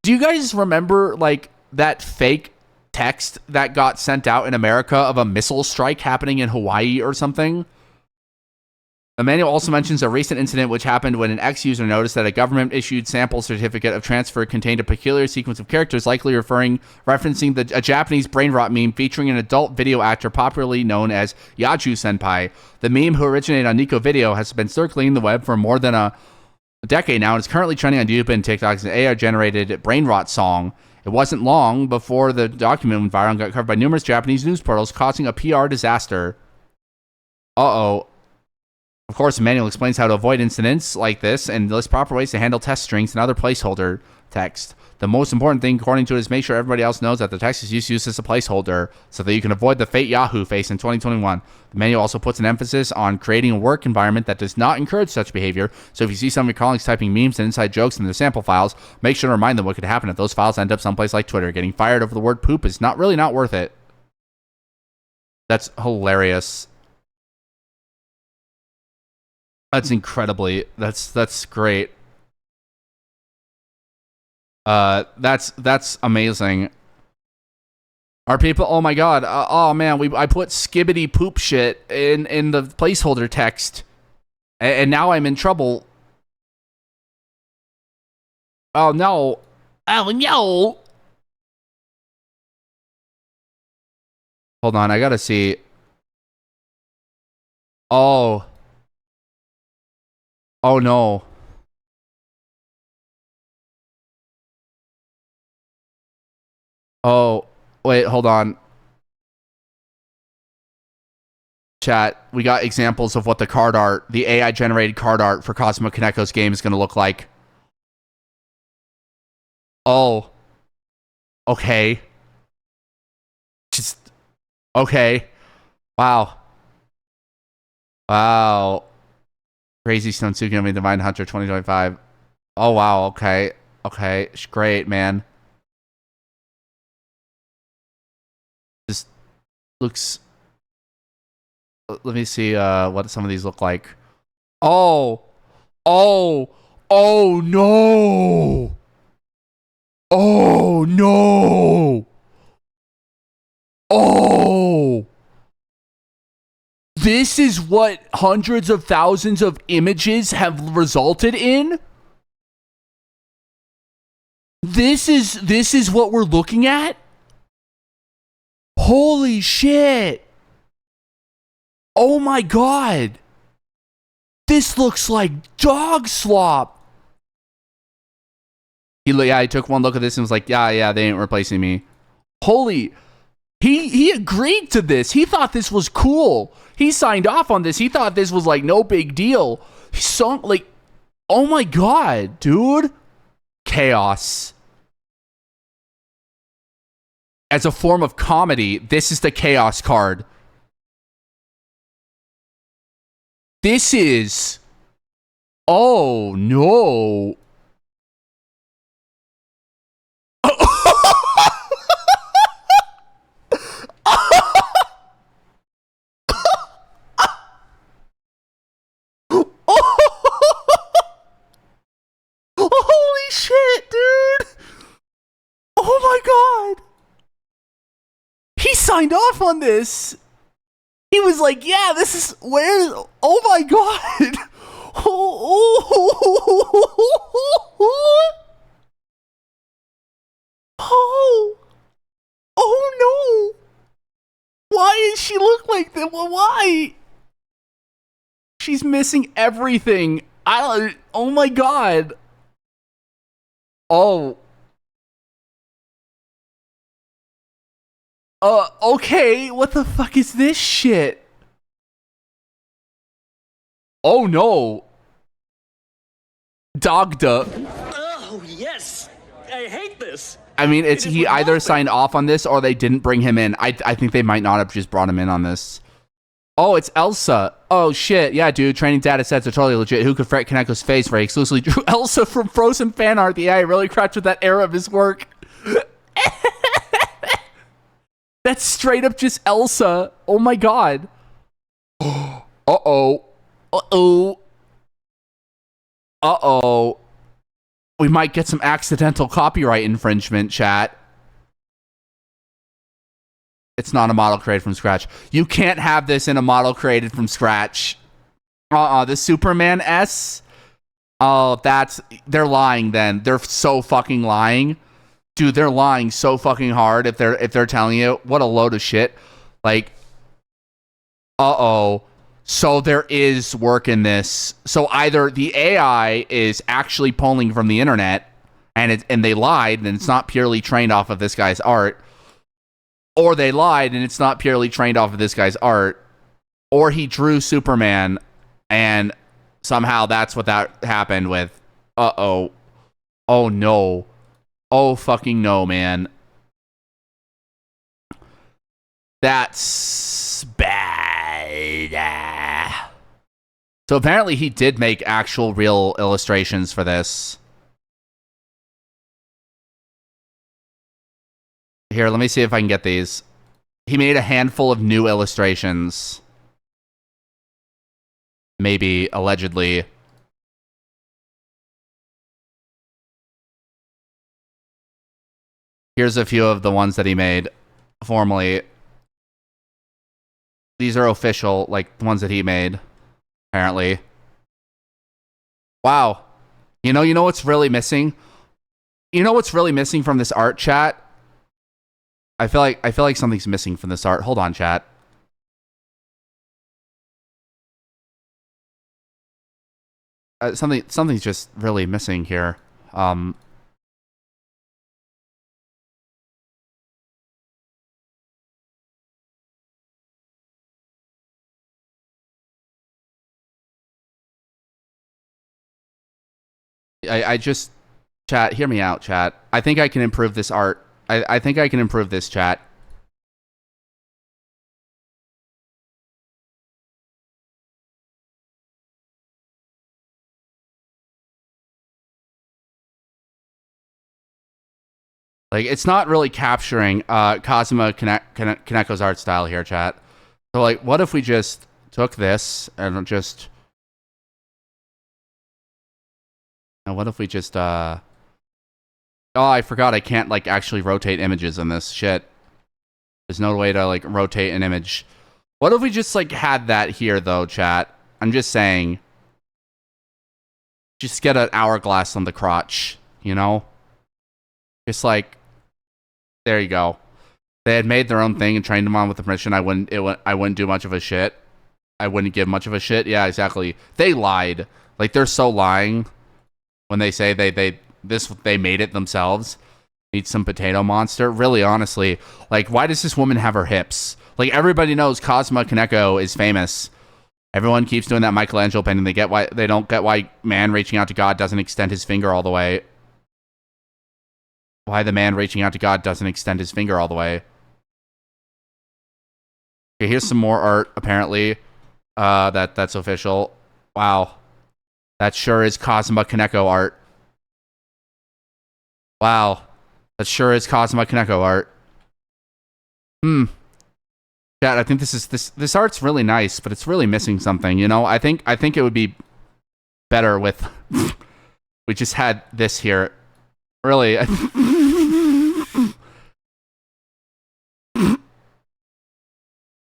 Do you guys remember, like, that fake text that got sent out in America of a missile strike happening in Hawaii or something? The manual also mentions a recent incident which happened when an ex-user noticed that a government-issued sample certificate of transfer contained a peculiar sequence of characters, likely referencing a Japanese brain rot meme featuring an adult video actor popularly known as Yaju Senpai. The meme, who originated on Nico Video, has been circulating the web for more than a decade now and is currently trending on YouTube and TikTok as an AI-generated brain rot song. It wasn't long before the document went viral and got covered by numerous Japanese news portals, causing a PR disaster. Uh-oh. Of course, the manual explains how to avoid incidents like this and lists proper ways to handle test strings and other placeholder text. The most important thing, according to it, is make sure everybody else knows that the text is used as a placeholder so that you can avoid the fate Yahoo face in 2021. The manual also puts an emphasis on creating a work environment that does not encourage such behavior. So if you see some of your colleagues typing memes and inside jokes in their sample files, make sure to remind them what could happen if those files end up someplace like Twitter. Getting fired over the word poop is not worth it. That's hilarious. That's that's great. That's amazing. Are people? Oh my god! Oh man, I put skibbity poop shit in the placeholder text, and now I'm in trouble. Oh no! Oh no! Hold on, I gotta see. Oh. Oh no. Oh, wait, hold on. Chat, we got examples of what the card art, the AI generated card art for Cosmo Kaneko's game is going to look like. Oh. Okay. Just okay. Wow. Wow. Crazy Stone Tsukinomi Divine Hunter 2025. Oh wow, okay. Okay. Great, man. Just looks. Let me see what some of these look like. Oh. Oh. Oh no. Oh no. Oh. This is what hundreds of thousands of images have resulted in? This is what we're looking at? Holy shit. Oh my god. This looks like dog slop. He took one look at this and was like, yeah, they ain't replacing me. Holy. He agreed to this. He thought this was cool. He signed off on this. He thought this was like no big deal. Oh my god, dude. Chaos. As a form of comedy, this is the chaos card. This is... Oh, no. Holy shit, dude. Oh my god. He signed off on this. He was like, yeah, this is where... Oh my god. Oh no. Why does she look like that? Why? She's missing everything. Oh my god. Oh. Okay. What the fuck is this shit? Oh no. Dogda. Oh, yes. I hate this. I mean, he either signed off on this or they didn't bring him in. I think they might not have just brought him in on this. Oh, it's Elsa. Oh, shit. Yeah, dude. Training data sets are totally legit. Who could fret Kaneko's face very exclusively drew Elsa from Frozen fan art? The AI really cracked with that era of his work. That's straight up just Elsa. Oh, my God. Uh-oh. Uh-oh. Uh-oh. We might get some accidental copyright infringement, chat. It's not a model created from scratch. You can't have this in a model created from scratch. The Superman S. Oh, they're lying then. They're so fucking lying. Dude, they're lying so fucking hard if they're telling you. What a load of shit. Like, so there is work in this. So either the AI is actually pulling from the internet and they lied and it's not purely trained off of this guy's art, or they lied and it's not purely trained off of this guy's art, or he drew Superman and somehow that's what that happened with. Oh no. Oh fucking no, man. That's bad. So apparently he did make actual real illustrations for this. Here, let me see if I can get these. He made a handful of new illustrations. Maybe, allegedly. Here's a few of the ones that he made formally. These are official, like the ones that he made, apparently. Wow. You know what's really missing? You know what's really missing from this art, chat? I feel like something's missing from this art. Hold on, chat. Something's just really missing here. I just, chat, hear me out, chat. I think I can improve this art. I think I can improve this, chat. Like, it's not really capturing Kazuma Kaneko's art style here, chat. So, like, what if we just took this and just... And what if we just, Oh, I forgot I can't, like, actually rotate images in this. Shit. There's no way to, like, rotate an image. What if we just, like, had that here, though, chat? I'm just saying. Just get an hourglass on the crotch, you know? Just, like... There you go. They had made their own thing and trained them on with the permission. I wouldn't do much of a shit. I wouldn't give much of a shit. Yeah, exactly. They lied. Like, they're so lying when they say they made it themselves. Need some potato monster. Really, honestly, like, why does this woman have her hips? Like, everybody knows Kazuma Kaneko is famous. Everyone keeps doing that Michelangelo painting. They don't get why man reaching out to God doesn't extend his finger all the way. Why the man reaching out to God doesn't extend his finger all the way. Okay, here's some more art, apparently. That's official. Wow. That sure is Kazuma Kaneko art. Wow. That sure is Kazuma Kaneko art. Chat, I think this art's really nice, but it's really missing something, you know? I think it would be better with we just had this here. Really.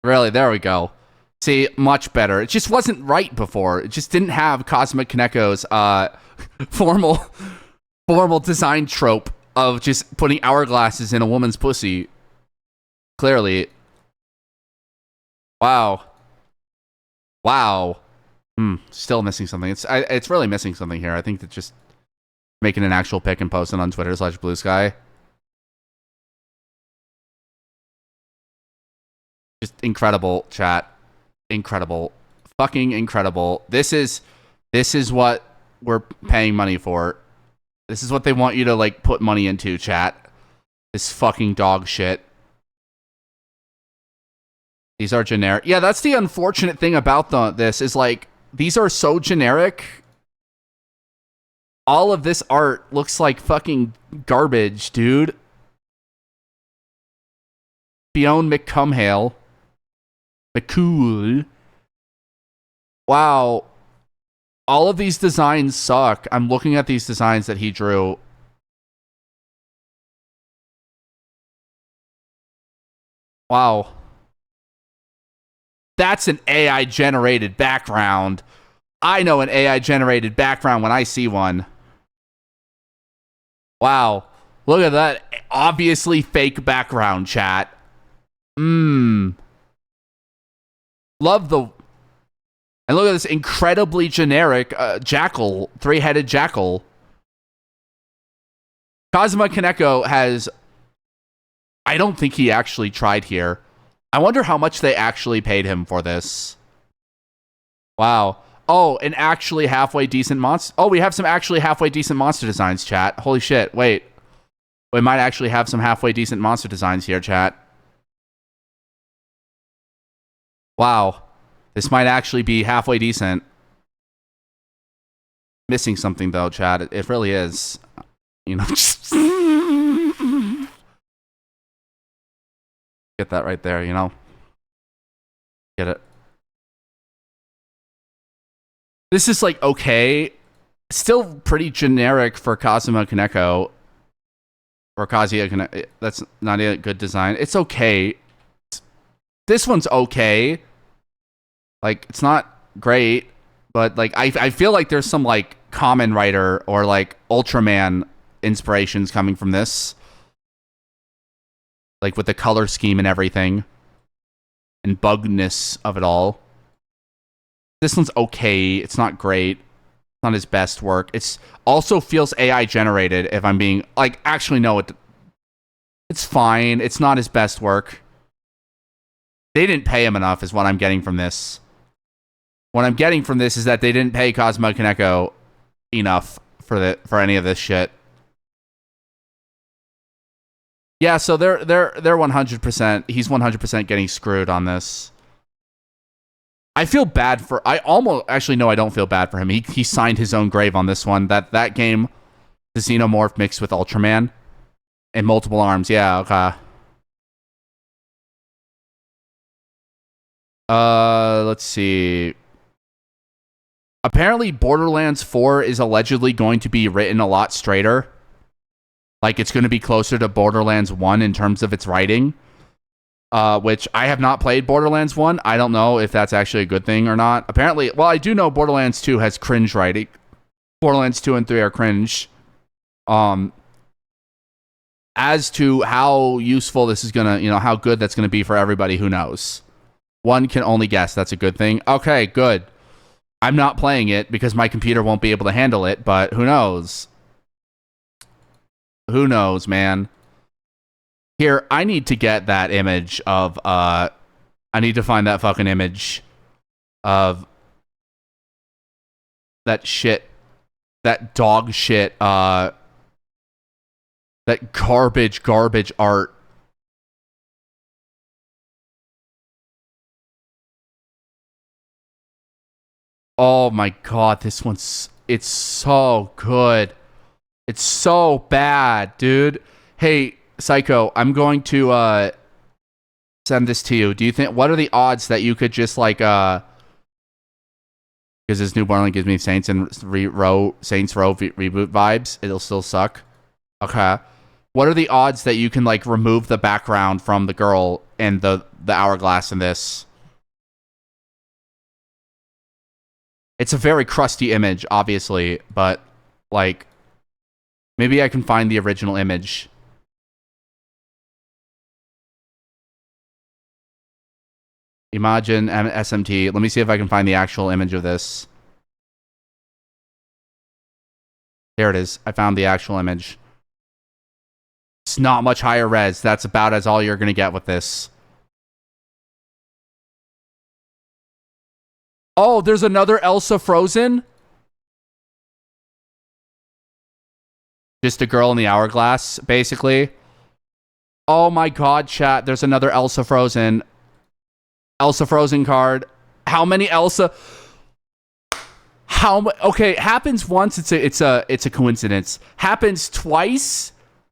Really, there we go. See, much better. It just wasn't right before. It just didn't have Cosmic Kaneko's formal design trope of just putting hourglasses in a woman's pussy. Clearly. Wow. Still missing something. It's really missing something here. I think that just making an actual pic and posting on Twitter/Bluesky. Just incredible, chat. Incredible. Fucking incredible. This is what we're paying money for. This is what they want you to, like, put money into, chat. This fucking dog shit. These are generic. Yeah, that's the unfortunate thing about this is, like, these are so generic. All of this art looks like fucking garbage, dude. Fionn McCumhale. McCool. Wow. All of these designs suck. I'm looking at these designs that he drew. Wow. That's an AI generated background. I know an AI generated background when I see one. Wow. Look at that. Obviously fake background, chat. Love the... And look at this incredibly generic jackal. Three-headed jackal. Kazuma Kaneko has... I don't think he actually tried here. I wonder how much they actually paid him for this. Wow. Oh, an actually halfway decent monster. Oh, we have some actually halfway decent monster designs, chat. Holy shit. Wait. We might actually have some halfway decent monster designs here, chat. Wow. This might actually be halfway decent. Missing something, though, chat. It really is. You know, just... Get that right there, you know? Get it. This is, like, okay. Still pretty generic for Kazuma Kaneko. Or Kazuya Kaneko. That's not a good design. It's okay. This one's okay. Like, it's not great. But, like, I feel like there's some, like, Kamen Rider or, like, Ultraman inspirations coming from this. Like, with the color scheme and everything. And bugness of it all. This one's okay. It's not great. It's not his best work. It's also feels AI generated, if I'm being... Like, actually, no. It's fine. It's not his best work. They didn't pay him enough, is what I'm getting from this. What I'm getting from this is that they didn't pay Kazuma Kaneko enough for any of this shit. Yeah, so they're 100%. He's 100% getting screwed on this. I feel bad for... I almost... Actually, no, I don't feel bad for him. He signed his own grave on this one. That game, the Xenomorph mixed with Ultraman and multiple arms. Yeah, okay. Let's see. Apparently, Borderlands 4 is allegedly going to be written a lot straighter. Like, it's going to be closer to Borderlands 1 in terms of its writing. Which I have not played Borderlands 1. I don't know if that's actually a good thing or not. Apparently, well, I do know Borderlands 2 has cringe writing. Borderlands 2 and 3 are cringe. As to how useful this is going to, how good that's going to be for everybody, who knows? One can only guess that's a good thing. Okay, good. I'm not playing it because my computer won't be able to handle it, but who knows? Who knows, man? Here, I need to get that image of, I need to find that fucking image of that shit, that dog shit, that garbage art. Oh my god, this one's, it's so good. It's so bad, dude. Hey, Psycho, I'm going to send this to you. Do you think, what are the odds that you could just like because this new Borderlands gives me Saints Row reboot vibes, it'll still suck. Okay. What are the odds that you can like remove the background from the girl and the hourglass in this? It's a very crusty image, obviously, but like maybe I can find the original image. Imagine SMT. Let me see if I can find the actual image of this. There it is. I found the actual image. It's not much higher res. That's about as all you're going to get with this. Oh, there's another Elsa Frozen? Just a girl in the hourglass, basically. Oh my god, chat. There's another Elsa Frozen. Elsa Frozen card. How many Elsa? Okay, happens once. It's a coincidence. Happens twice.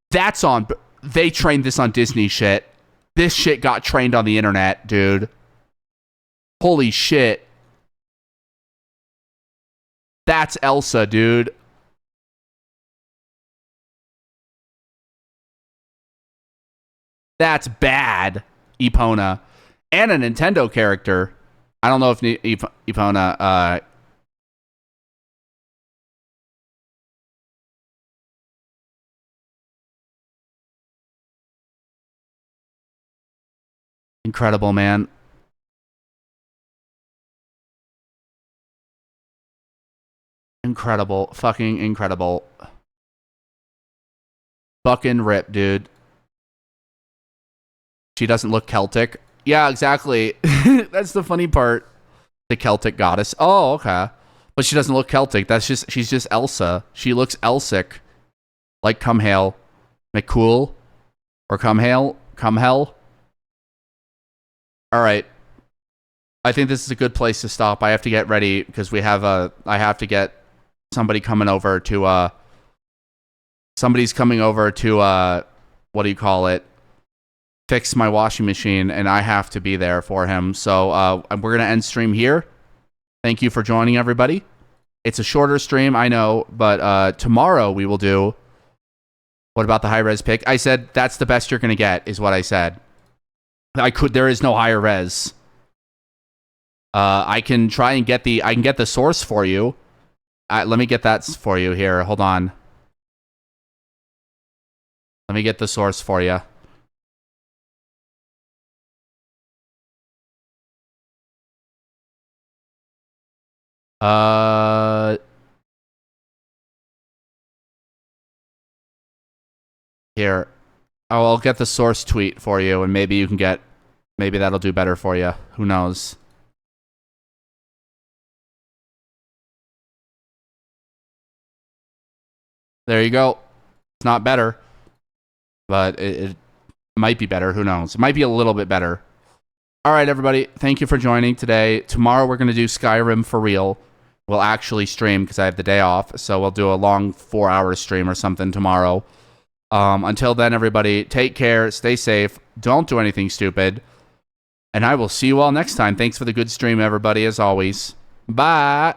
That's on. They trained this on Disney shit. This shit got trained on the internet, dude. Holy shit. That's Elsa, dude. That's bad. Epona. And a Nintendo character. I don't know if Epona Incredible, man. Incredible. Fucking incredible. Fucking rip, dude. She doesn't look Celtic. Yeah, exactly. That's the funny part. The Celtic goddess. Oh, okay. But she doesn't look Celtic. She's just Elsa. She looks Elsic. Like Come Hail. McCool. Or Come Hail. Come Hell. Alright. I think this is a good place to stop. I have to get ready because I have to get somebody coming over to somebody's coming over to what do you call it? Fix my washing machine, and I have to be there for him. So we're gonna end stream here. Thank you for joining, everybody. It's a shorter stream, I know, but tomorrow we will do. What about the high res pick? I said that's the best you're gonna get, is what I said. There is no higher res. I can try and get the source for you. Let me get that for you here. Hold on. Let me get the source for you. Here. I'll get the source tweet for you, and maybe that'll do better for you. Who knows? There you go. It's not better, but it might be better. Who knows? It might be a little bit better. All right, everybody. Thank you for joining today. Tomorrow we're going to do Skyrim for real. We'll actually stream because I have the day off, so we'll do a long 4-hour stream or something tomorrow. Until then, everybody, take care, stay safe, don't do anything stupid, and I will see you all next time. Thanks for the good stream, everybody, as always. Bye!